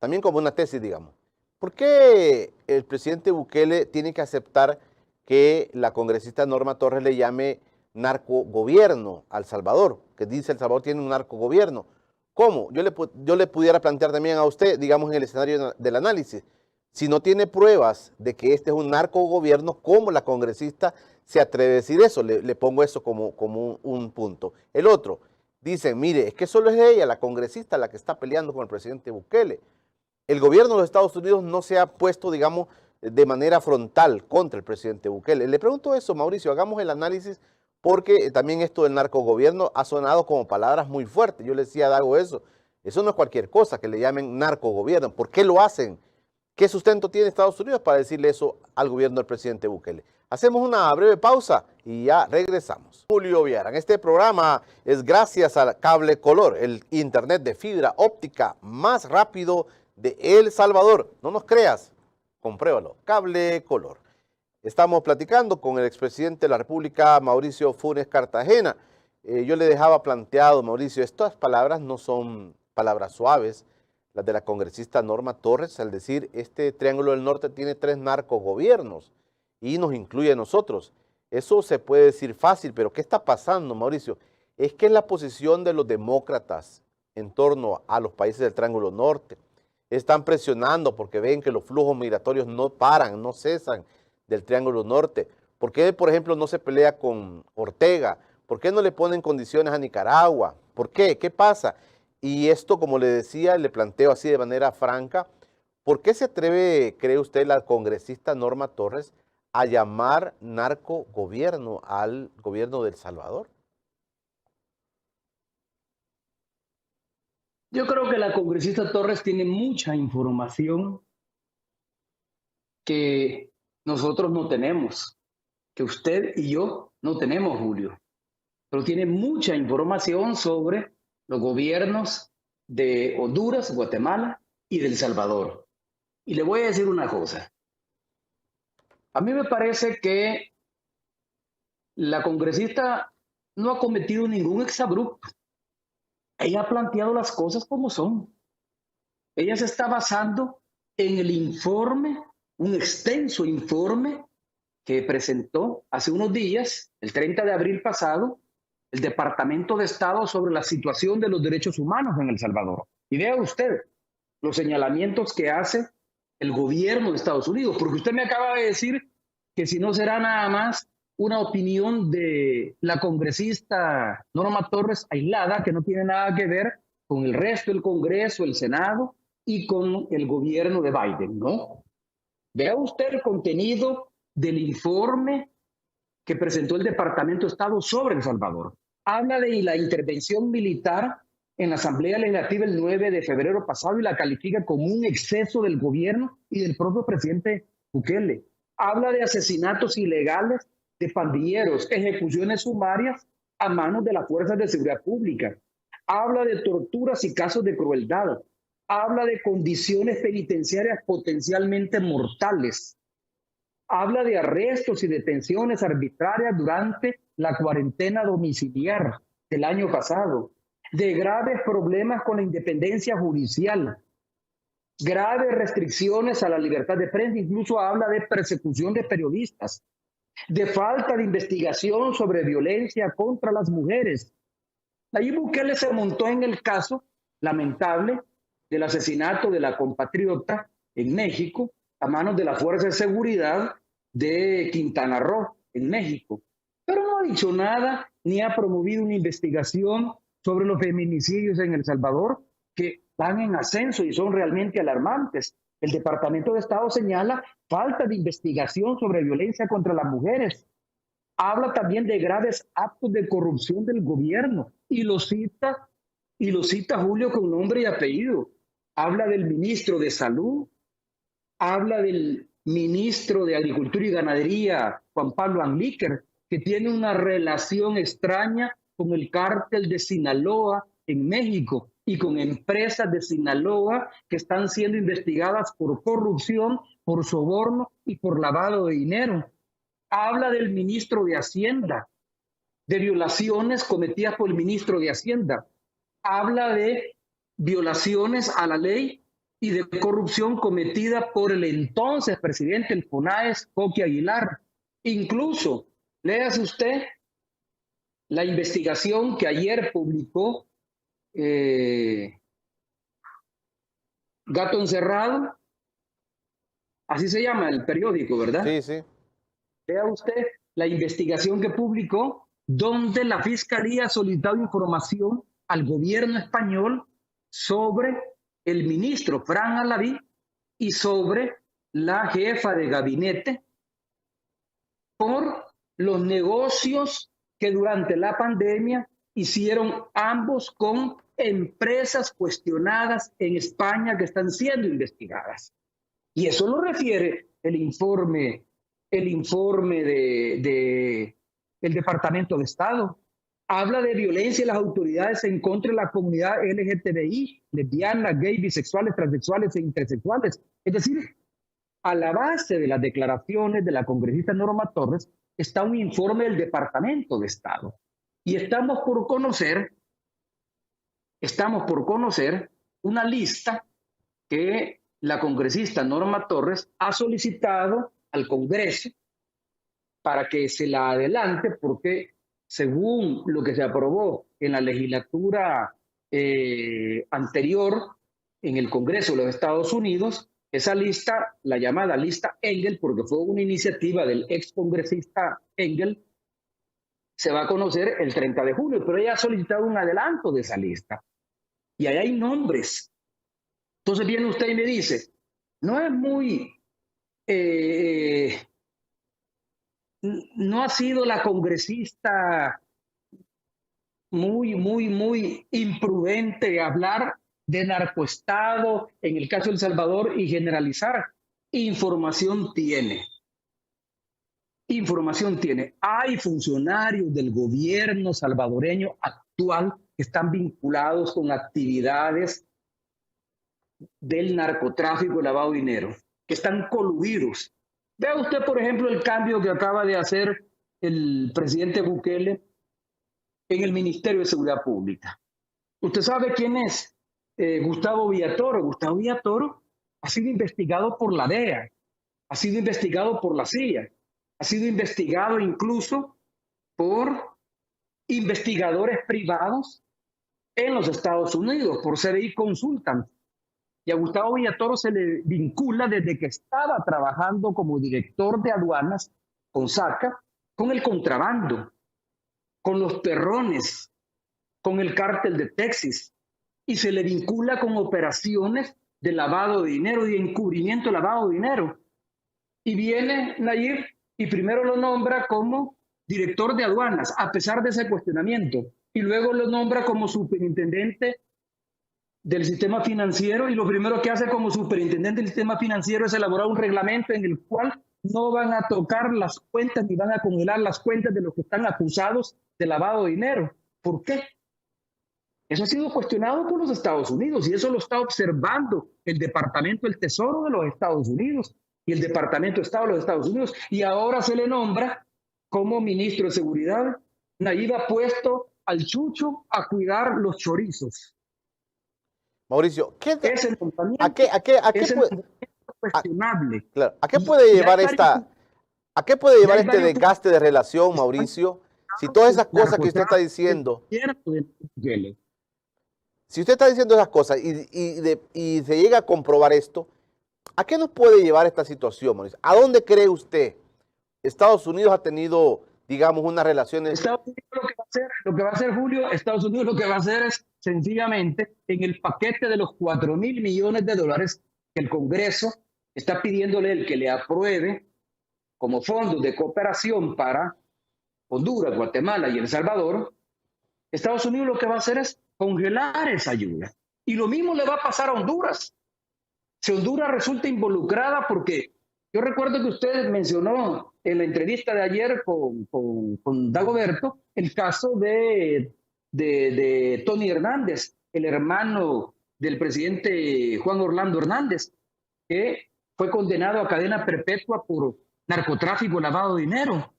también como una tesis, digamos. ¿Por qué el presidente Bukele tiene que aceptar que la congresista Norma Torres le llame narcogobierno a El Salvador? Que dice El Salvador tiene un narcogobierno. ¿Cómo? Yo le pudiera plantear también a usted, digamos, en el escenario del análisis. Si no tiene pruebas de que este es un narcogobierno, ¿cómo la congresista se atreve a decir eso? Le pongo eso como un punto. El otro, dicen, mire, es que solo es ella, la congresista, la que está peleando con el presidente Bukele. El gobierno de los Estados Unidos no se ha puesto, digamos, de manera frontal contra el presidente Bukele. Le pregunto eso, Mauricio, hagamos el análisis, porque también esto del narcogobierno ha sonado como palabras muy fuertes. Yo le decía a Dago eso no es cualquier cosa que le llamen narcogobierno. ¿Por qué lo hacen? ¿Qué sustento tiene Estados Unidos para decirle eso al gobierno del presidente Bukele? Hacemos una breve pausa y ya regresamos. Julio Viaran, este programa es gracias al Cable Color, el internet de fibra óptica más rápido de El Salvador. No nos creas, compruébalo. Cable Color. Estamos platicando con el expresidente de la República, Mauricio Funes Cartagena. Yo le dejaba planteado, Mauricio, estas palabras no son palabras suaves, las de la congresista Norma Torres, al decir este Triángulo del Norte tiene 3 narcogobiernos y nos incluye a nosotros. Eso se puede decir fácil, pero ¿qué está pasando, Mauricio? Es que es la posición de los demócratas en torno a los países del Triángulo Norte, están presionando porque ven que los flujos migratorios no paran, no cesan del Triángulo Norte. ¿Por qué, por ejemplo, no se pelea con Ortega? ¿Por qué no le ponen condiciones a Nicaragua? ¿Por qué? ¿Qué pasa? Y esto, como le decía, le planteo así de manera franca, ¿por qué se atreve, cree usted, la congresista Norma Torres a llamar narcogobierno al gobierno de El Salvador? Yo creo que la congresista Torres tiene mucha información que nosotros no tenemos, que usted y yo no tenemos, Julio. Pero tiene mucha información sobre los gobiernos de Honduras, Guatemala y de El Salvador. Y le voy a decir una cosa. A mí me parece que la congresista no ha cometido ningún exabrupto. Ella ha planteado las cosas como son. Ella se está basando en el informe, un extenso informe que presentó hace unos días, el 30 de abril pasado, el Departamento de Estado sobre la situación de los derechos humanos en El Salvador. Y vea usted los señalamientos que hace el gobierno de Estados Unidos, porque usted me acaba de decir que si no será nada más una opinión de la congresista Norma Torres aislada, que no tiene nada que ver con el resto del Congreso, el Senado y con el gobierno de Biden, ¿no? Vea usted el contenido del informe que presentó el Departamento de Estado sobre El Salvador. Habla de la intervención militar en la Asamblea Legislativa el 9 de febrero pasado y la califica como un exceso del gobierno y del propio presidente Bukele. Habla de asesinatos ilegales de pandilleros, ejecuciones sumarias a manos de las fuerzas de seguridad pública. Habla de torturas y casos de crueldad. Habla de condiciones penitenciarias potencialmente mortales. Habla de arrestos y detenciones arbitrarias durante la cuarentena domiciliar del año pasado, de graves problemas con la independencia judicial, graves restricciones a la libertad de prensa, incluso habla de persecución de periodistas, de falta de investigación sobre violencia contra las mujeres. Nayib Bukele se montó en el caso lamentable del asesinato de la compatriota en México a manos de la Fuerza de Seguridad de Quintana Roo, en México. Pero no ha dicho nada ni ha promovido una investigación sobre los feminicidios en El Salvador, que van en ascenso y son realmente alarmantes. El Departamento de Estado señala falta de investigación sobre violencia contra las mujeres. Habla también de graves actos de corrupción del gobierno y lo cita Julio con nombre y apellido. Habla del ministro de Salud, habla del ministro de Agricultura y Ganadería, Juan Pablo Amíquer, que tiene una relación extraña con el cártel de Sinaloa en México y con empresas de Sinaloa que están siendo investigadas por corrupción, por soborno y por lavado de dinero. Habla del ministro de Hacienda, de violaciones cometidas por el ministro de Hacienda. Habla de violaciones a la ley y de corrupción cometida por el entonces presidente del FONAES, Coqui Aguilar. Incluso, léase usted la investigación que ayer publicó Gato Encerrado, así se llama el periódico, ¿verdad? Sí, sí. Vea usted la investigación que publicó, donde la Fiscalía ha solicitado información al gobierno español sobre el ministro Fran Alaví y sobre la jefa de gabinete por los negocios que durante la pandemia hicieron ambos con empresas cuestionadas en España que están siendo investigadas. Y eso lo refiere el informe del Departamento de Estado. Habla de violencia de las autoridades en contra de la comunidad LGTBI, lesbianas, gays, bisexuales, transexuales e intersexuales. Es decir, a la base de las declaraciones de la congresista Norma Torres está un informe del Departamento de Estado. Y estamos por conocer una lista que la congresista Norma Torres ha solicitado al Congreso para que se la adelante, porque según lo que se aprobó en la legislatura anterior, en el Congreso de los Estados Unidos. Esa lista, la llamada lista Engel, porque fue una iniciativa del ex congresista Engel, se va a conocer el 30 de julio, pero ella ha solicitado un adelanto de esa lista. Y ahí hay nombres. Entonces viene usted y me dice, no es muy... no ha sido la congresista muy imprudente hablar de narcoestado en el caso de El Salvador y generalizar. Información tiene. Información tiene. Hay funcionarios del gobierno salvadoreño actual que están vinculados con actividades del narcotráfico y lavado de dinero, que están coludidos. Vea usted, por ejemplo, el cambio que acaba de hacer el presidente Bukele en el Ministerio de Seguridad Pública. ¿Usted sabe quién es Gustavo Villatoro? Gustavo Villatoro ha sido investigado por la DEA, ha sido investigado por la CIA, ha sido investigado incluso por investigadores privados en los Estados Unidos, por CBI Consultant. Y a Gustavo Villatoro se le vincula desde que estaba trabajando como director de aduanas con SACA, con el contrabando, con los terrones, con el cártel de Texas, y se le vincula con operaciones de lavado de dinero y de encubrimiento de lavado de dinero. Y viene Nayib y primero lo nombra como director de aduanas, a pesar de ese cuestionamiento, y luego lo nombra como superintendente del sistema financiero, y lo primero que hace como superintendente del sistema financiero es elaborar un reglamento en el cual no van a tocar las cuentas ni van a congelar las cuentas de los que están acusados de lavado de dinero. ¿Por qué? Eso ha sido cuestionado por los Estados Unidos y eso lo está observando el Departamento del Tesoro de los Estados Unidos y el Departamento de Estado de los Estados Unidos, y ahora se le nombra como ministro de Seguridad. Nayib ha puesto al Chucho a cuidar los chorizos. Mauricio, Ese nombramiento, ¿a qué cuestionable. Claro, ¿a qué puede llevar este desgaste de relación, Mauricio? Si todas esas cosas que usted está diciendo, si usted está diciendo esas cosas y se llega a comprobar esto, ¿a qué nos puede llevar esta situación, Mauricio? ¿A dónde cree usted? Estados Unidos ha tenido, digamos, unas relaciones... Estados Unidos lo que va a hacer, Julio, Estados Unidos lo que va a hacer es sencillamente en el paquete de los 4.000 millones de dólares que el Congreso está pidiéndole el que le apruebe como fondos de cooperación para Honduras, Guatemala y El Salvador. Estados Unidos lo que va a hacer es congelar esa ayuda. Y lo mismo le va a pasar a Honduras. Si Honduras resulta involucrada, porque yo recuerdo que usted mencionó en la entrevista de ayer con Dagoberto el caso de Tony Hernández, el hermano del presidente Juan Orlando Hernández, que fue condenado a cadena perpetua por narcotráfico y lavado de dinero.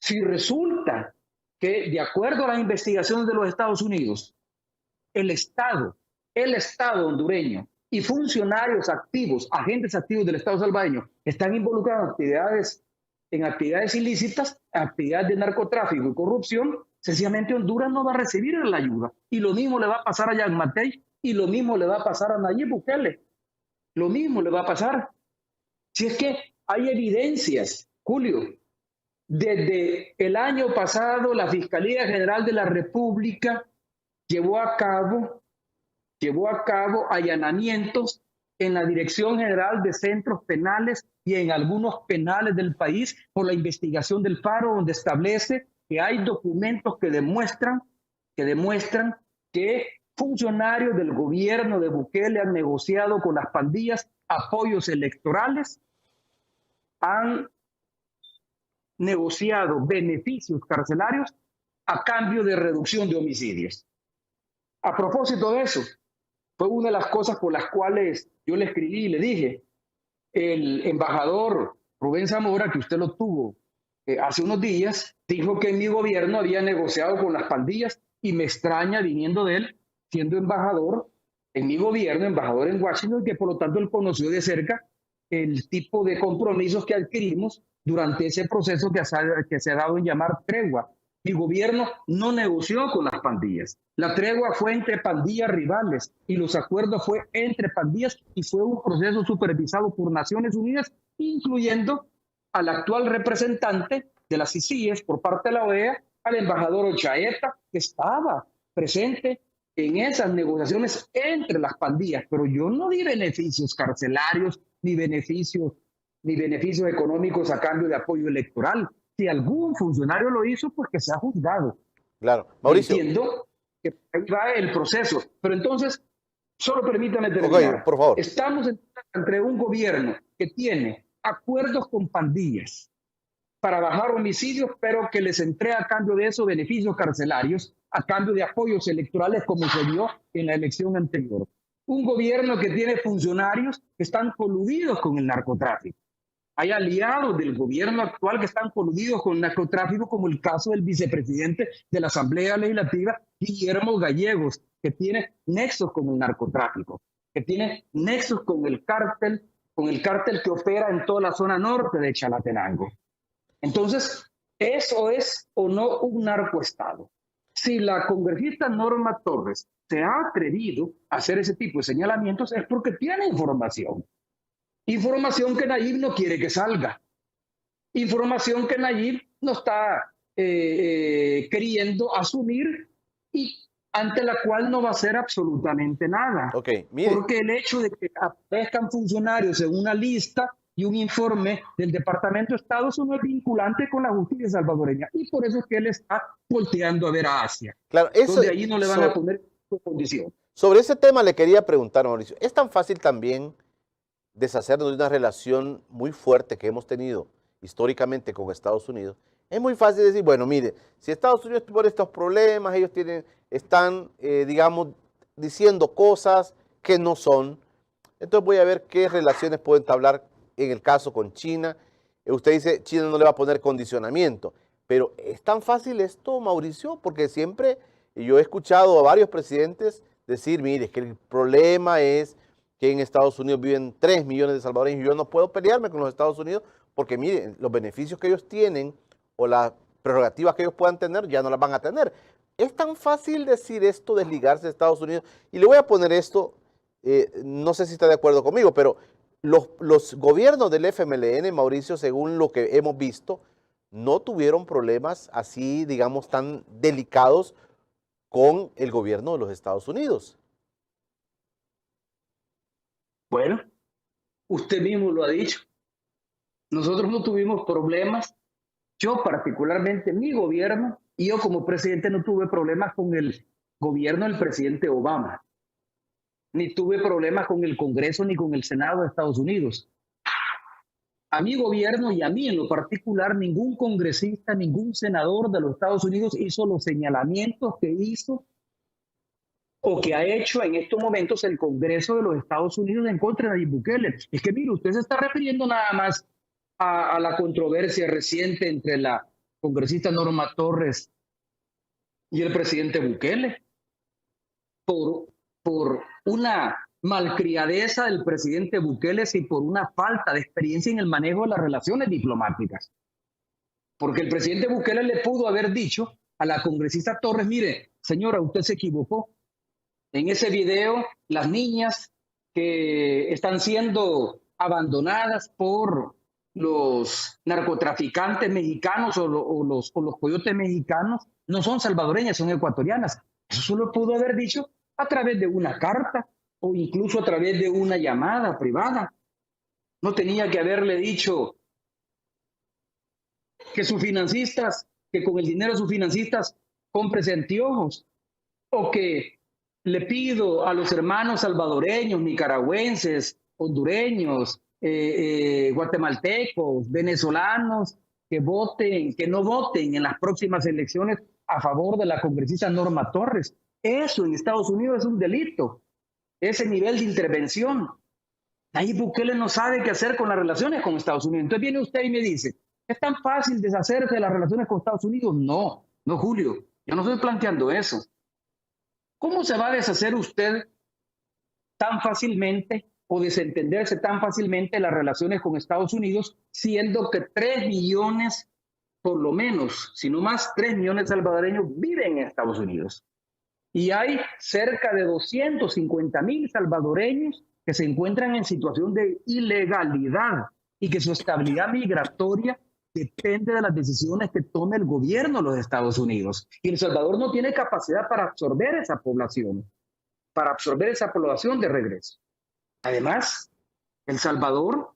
Si resulta que, de acuerdo a las investigaciones de los Estados Unidos, el Estado hondureño y funcionarios activos, agentes activos del Estado salvadoreño, están involucrados en actividades ilícitas, actividades de narcotráfico y corrupción, sencillamente Honduras no va a recibir la ayuda. Y lo mismo le va a pasar a Jan Matei, y lo mismo le va a pasar a Nayib Bukele. Lo mismo le va a pasar. Si es que hay evidencias, Julio, desde el año pasado la Fiscalía General de la República llevó a cabo allanamientos en la Dirección General de Centros Penales y en algunos penales del país por la investigación del Faro, donde establece que hay documentos que demuestran que funcionarios del gobierno de Bukele han negociado con las pandillas apoyos electorales, han negociado beneficios carcelarios a cambio de reducción de homicidios. A propósito de eso, fue una de las cosas por las cuales yo le escribí y le dije, el embajador Rubén Zamora, que usted lo tuvo hace unos días, dijo que mi gobierno había negociado con las pandillas, y me extraña viniendo de él, siendo embajador en mi gobierno, embajador en Washington, que por lo tanto él conoció de cerca el tipo de compromisos que adquirimos durante ese proceso que se ha dado en llamar tregua Mi gobierno no negoció con las pandillas. La tregua fue entre pandillas rivales y los acuerdos fue entre pandillas y fue un proceso supervisado por Naciones Unidas, incluyendo al actual representante de las CICIG por parte de la OEA, al embajador Ochaeta, que estaba presente en esas negociaciones entre las pandillas. Pero yo no di beneficios carcelarios ni beneficios económicos a cambio de apoyo electoral. Si algún funcionario lo hizo, pues que se ha juzgado. Claro. Mauricio. Entiendo que ahí va el proceso. Pero entonces, solo permítame terminar. Okay, por favor. Estamos entre un gobierno que tiene acuerdos con pandillas para bajar homicidios, pero que les entrega a cambio de eso beneficios carcelarios, a cambio de apoyos electorales como se dio en la elección anterior. Un gobierno que tiene funcionarios que están coludidos con el narcotráfico. Hay aliados del gobierno actual que están coludidos con el narcotráfico, como el caso del vicepresidente de la Asamblea Legislativa, Guillermo Gallegos, que tiene nexos con el narcotráfico, que tiene nexos con el cártel que opera en toda la zona norte de Chalatenango. Entonces, ¿eso es o no un narcoestado? Si la congresista Norma Torres se ha atrevido a hacer ese tipo de señalamientos es porque tiene información. Información que Nayib no quiere que salga. Información que Nayib no está queriendo asumir y ante la cual no va a hacer absolutamente nada. Okay, mire. Porque el hecho de que aparezcan funcionarios en una lista y un informe del Departamento de Estado, eso no es vinculante con la justicia salvadoreña. Y por eso es que él está volteando a ver a Asia. Claro, eso, donde allí no le van a poner su condición. Sobre ese tema le quería preguntar, Mauricio. ¿Es tan fácil también deshacernos de una relación muy fuerte que hemos tenido históricamente con Estados Unidos? Es muy fácil decir, bueno, mire, si Estados Unidos por estos problemas, ellos están, digamos, diciendo cosas que no son, entonces voy a ver qué relaciones puedo entablar en el caso con China. Usted dice, China no le va a poner condicionamiento, pero ¿es tan fácil esto, Mauricio? Porque siempre yo he escuchado a varios presidentes decir, mire, es que el problema es que en Estados Unidos viven 3 millones de salvadoreños y yo no puedo pelearme con los Estados Unidos porque, miren, los beneficios que ellos tienen o las prerrogativas que ellos puedan tener ya no las van a tener. Es tan fácil decir esto, desligarse de Estados Unidos. Y le voy a poner esto, no sé si está de acuerdo conmigo, pero los gobiernos del FMLN, Mauricio, según lo que hemos visto, no tuvieron problemas así, digamos, tan delicados con el gobierno de los Estados Unidos. Bueno, usted mismo lo ha dicho. Nosotros no tuvimos problemas. Yo particularmente, mi gobierno, y yo como presidente no tuve problemas con el gobierno del presidente Obama. Ni tuve problemas con el Congreso ni con el Senado de Estados Unidos. A mi gobierno y a mí en lo particular, ningún congresista, ningún senador de los Estados Unidos hizo los señalamientos que hizo o que ha hecho en estos momentos el Congreso de los Estados Unidos en contra de Nayib Bukele. Es que, mire, usted se está refiriendo nada más a la controversia reciente entre la congresista Norma Torres y el presidente Bukele por una malcriadeza del presidente Bukele y por una falta de experiencia en el manejo de las relaciones diplomáticas. Porque el presidente Bukele le pudo haber dicho a la congresista Torres, mire, señora, usted se equivocó. En ese video, las niñas que están siendo abandonadas por los narcotraficantes mexicanos o los coyotes mexicanos no son salvadoreñas, son ecuatorianas. Eso solo pudo haber dicho a través de una carta o incluso a través de una llamada privada. No tenía que haberle dicho que sus financistas, que con el dinero de sus financistas compre anteojos, o que le pido a los hermanos salvadoreños, nicaragüenses, hondureños, guatemaltecos, venezolanos, que voten, que no voten en las próximas elecciones a favor de la congresista Norma Torres. Eso en Estados Unidos es un delito. Ese nivel de intervención. Nayib Bukele no sabe qué hacer con las relaciones con Estados Unidos. Entonces viene usted y me dice, ¿es tan fácil deshacerse de las relaciones con Estados Unidos? No, no, Julio. Yo no estoy planteando eso. ¿Cómo se va a deshacer usted tan fácilmente o desentenderse tan fácilmente de las relaciones con Estados Unidos, siendo que 3 millones por lo menos, si no más, 3 millones de salvadoreños viven en Estados Unidos. Y hay cerca de 250,000 salvadoreños que se encuentran en situación de ilegalidad y que su estabilidad migratoria depende de las decisiones que tome el gobierno de los Estados Unidos. Y El Salvador no tiene capacidad para absorber esa población de regreso. Además, El Salvador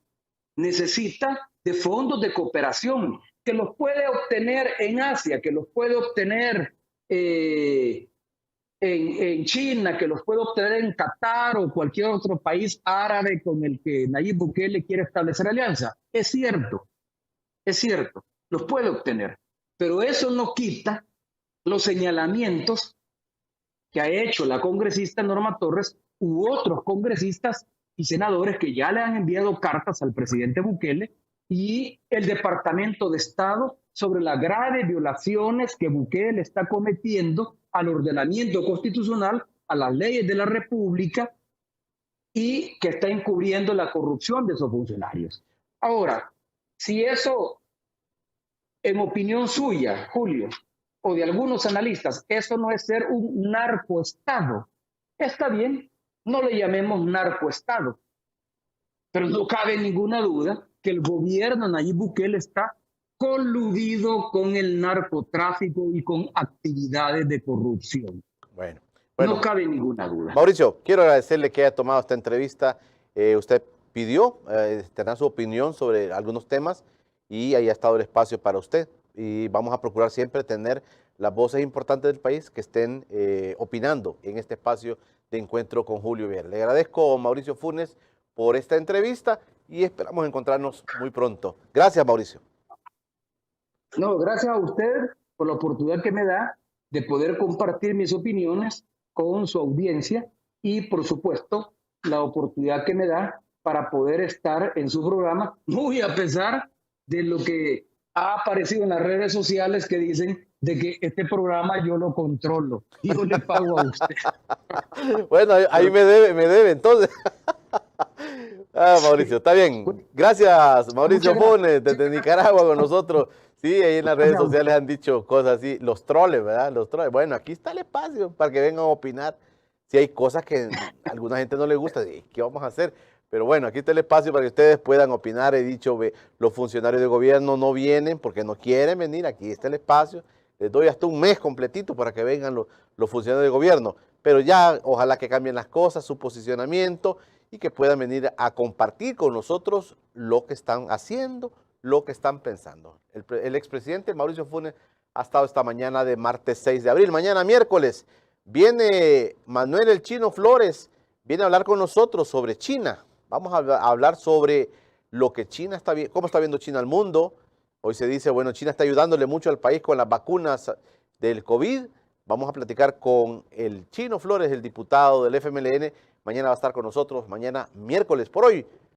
necesita de fondos de cooperación que los puede obtener en Asia, que los puede obtener en China, que los puede obtener en Qatar o cualquier otro país árabe con el que Nayib Bukele quiere establecer alianza. Es cierto, los puede obtener, pero eso no quita los señalamientos que ha hecho la congresista Norma Torres u otros congresistas y senadores que ya le han enviado cartas al presidente Bukele y el Departamento de Estado sobre las graves violaciones que Bukele está cometiendo al ordenamiento constitucional, a las leyes de la República y que está encubriendo la corrupción de esos funcionarios. Ahora, si eso, en opinión suya, Julio, o de algunos analistas, eso no es ser un narcoestado, está bien, no le llamemos narcoestado, pero no cabe ninguna duda que el gobierno Nayib Bukele está coludido con el narcotráfico y con actividades de corrupción. Bueno, no cabe ninguna duda. Mauricio, quiero agradecerle que haya tomado esta entrevista. Usted pidió tener su opinión sobre algunos temas y ahí ha estado el espacio para usted. Y vamos a procurar siempre tener las voces importantes del país que estén opinando en este espacio de encuentro con Julio Viera. Le agradezco a Mauricio Funes por esta entrevista y esperamos encontrarnos muy pronto. Gracias, Mauricio. No, gracias a usted por la oportunidad que me da de poder compartir mis opiniones con su audiencia y, por supuesto, la oportunidad que me da para poder estar en su programa, muy a pesar de lo que ha aparecido en las redes sociales que dicen de que este programa yo lo controlo y yo le pago a usted. Bueno, ahí me debe entonces. Mauricio, está bien. Gracias, Mauricio Funes, desde Nicaragua con nosotros. Sí, ahí en las redes sociales han dicho cosas así, los troles, ¿verdad? Los troles. Bueno, aquí está el espacio para que vengan a opinar. Si hay cosas que a alguna gente no le gusta, ¿qué vamos a hacer? Pero bueno, aquí está el espacio para que ustedes puedan opinar. He dicho, los funcionarios de gobierno no vienen porque no quieren venir. Aquí está el espacio. Les doy hasta un mes completito para que vengan los funcionarios de gobierno. Pero ya, ojalá que cambien las cosas, su posicionamiento y que puedan venir a compartir con nosotros lo que están haciendo, lo que están pensando. El expresidente Mauricio Funes ha estado esta mañana de martes 6 de abril. Mañana, miércoles, viene Manuel El Chino Flores, viene a hablar con nosotros sobre China. Vamos a hablar sobre lo que China está viendo, cómo está viendo China al mundo. Hoy se dice, bueno, China está ayudándole mucho al país con las vacunas del COVID. Vamos a platicar con el Chino Flores, el diputado del FMLN. Mañana va a estar con nosotros, mañana miércoles. Por hoy,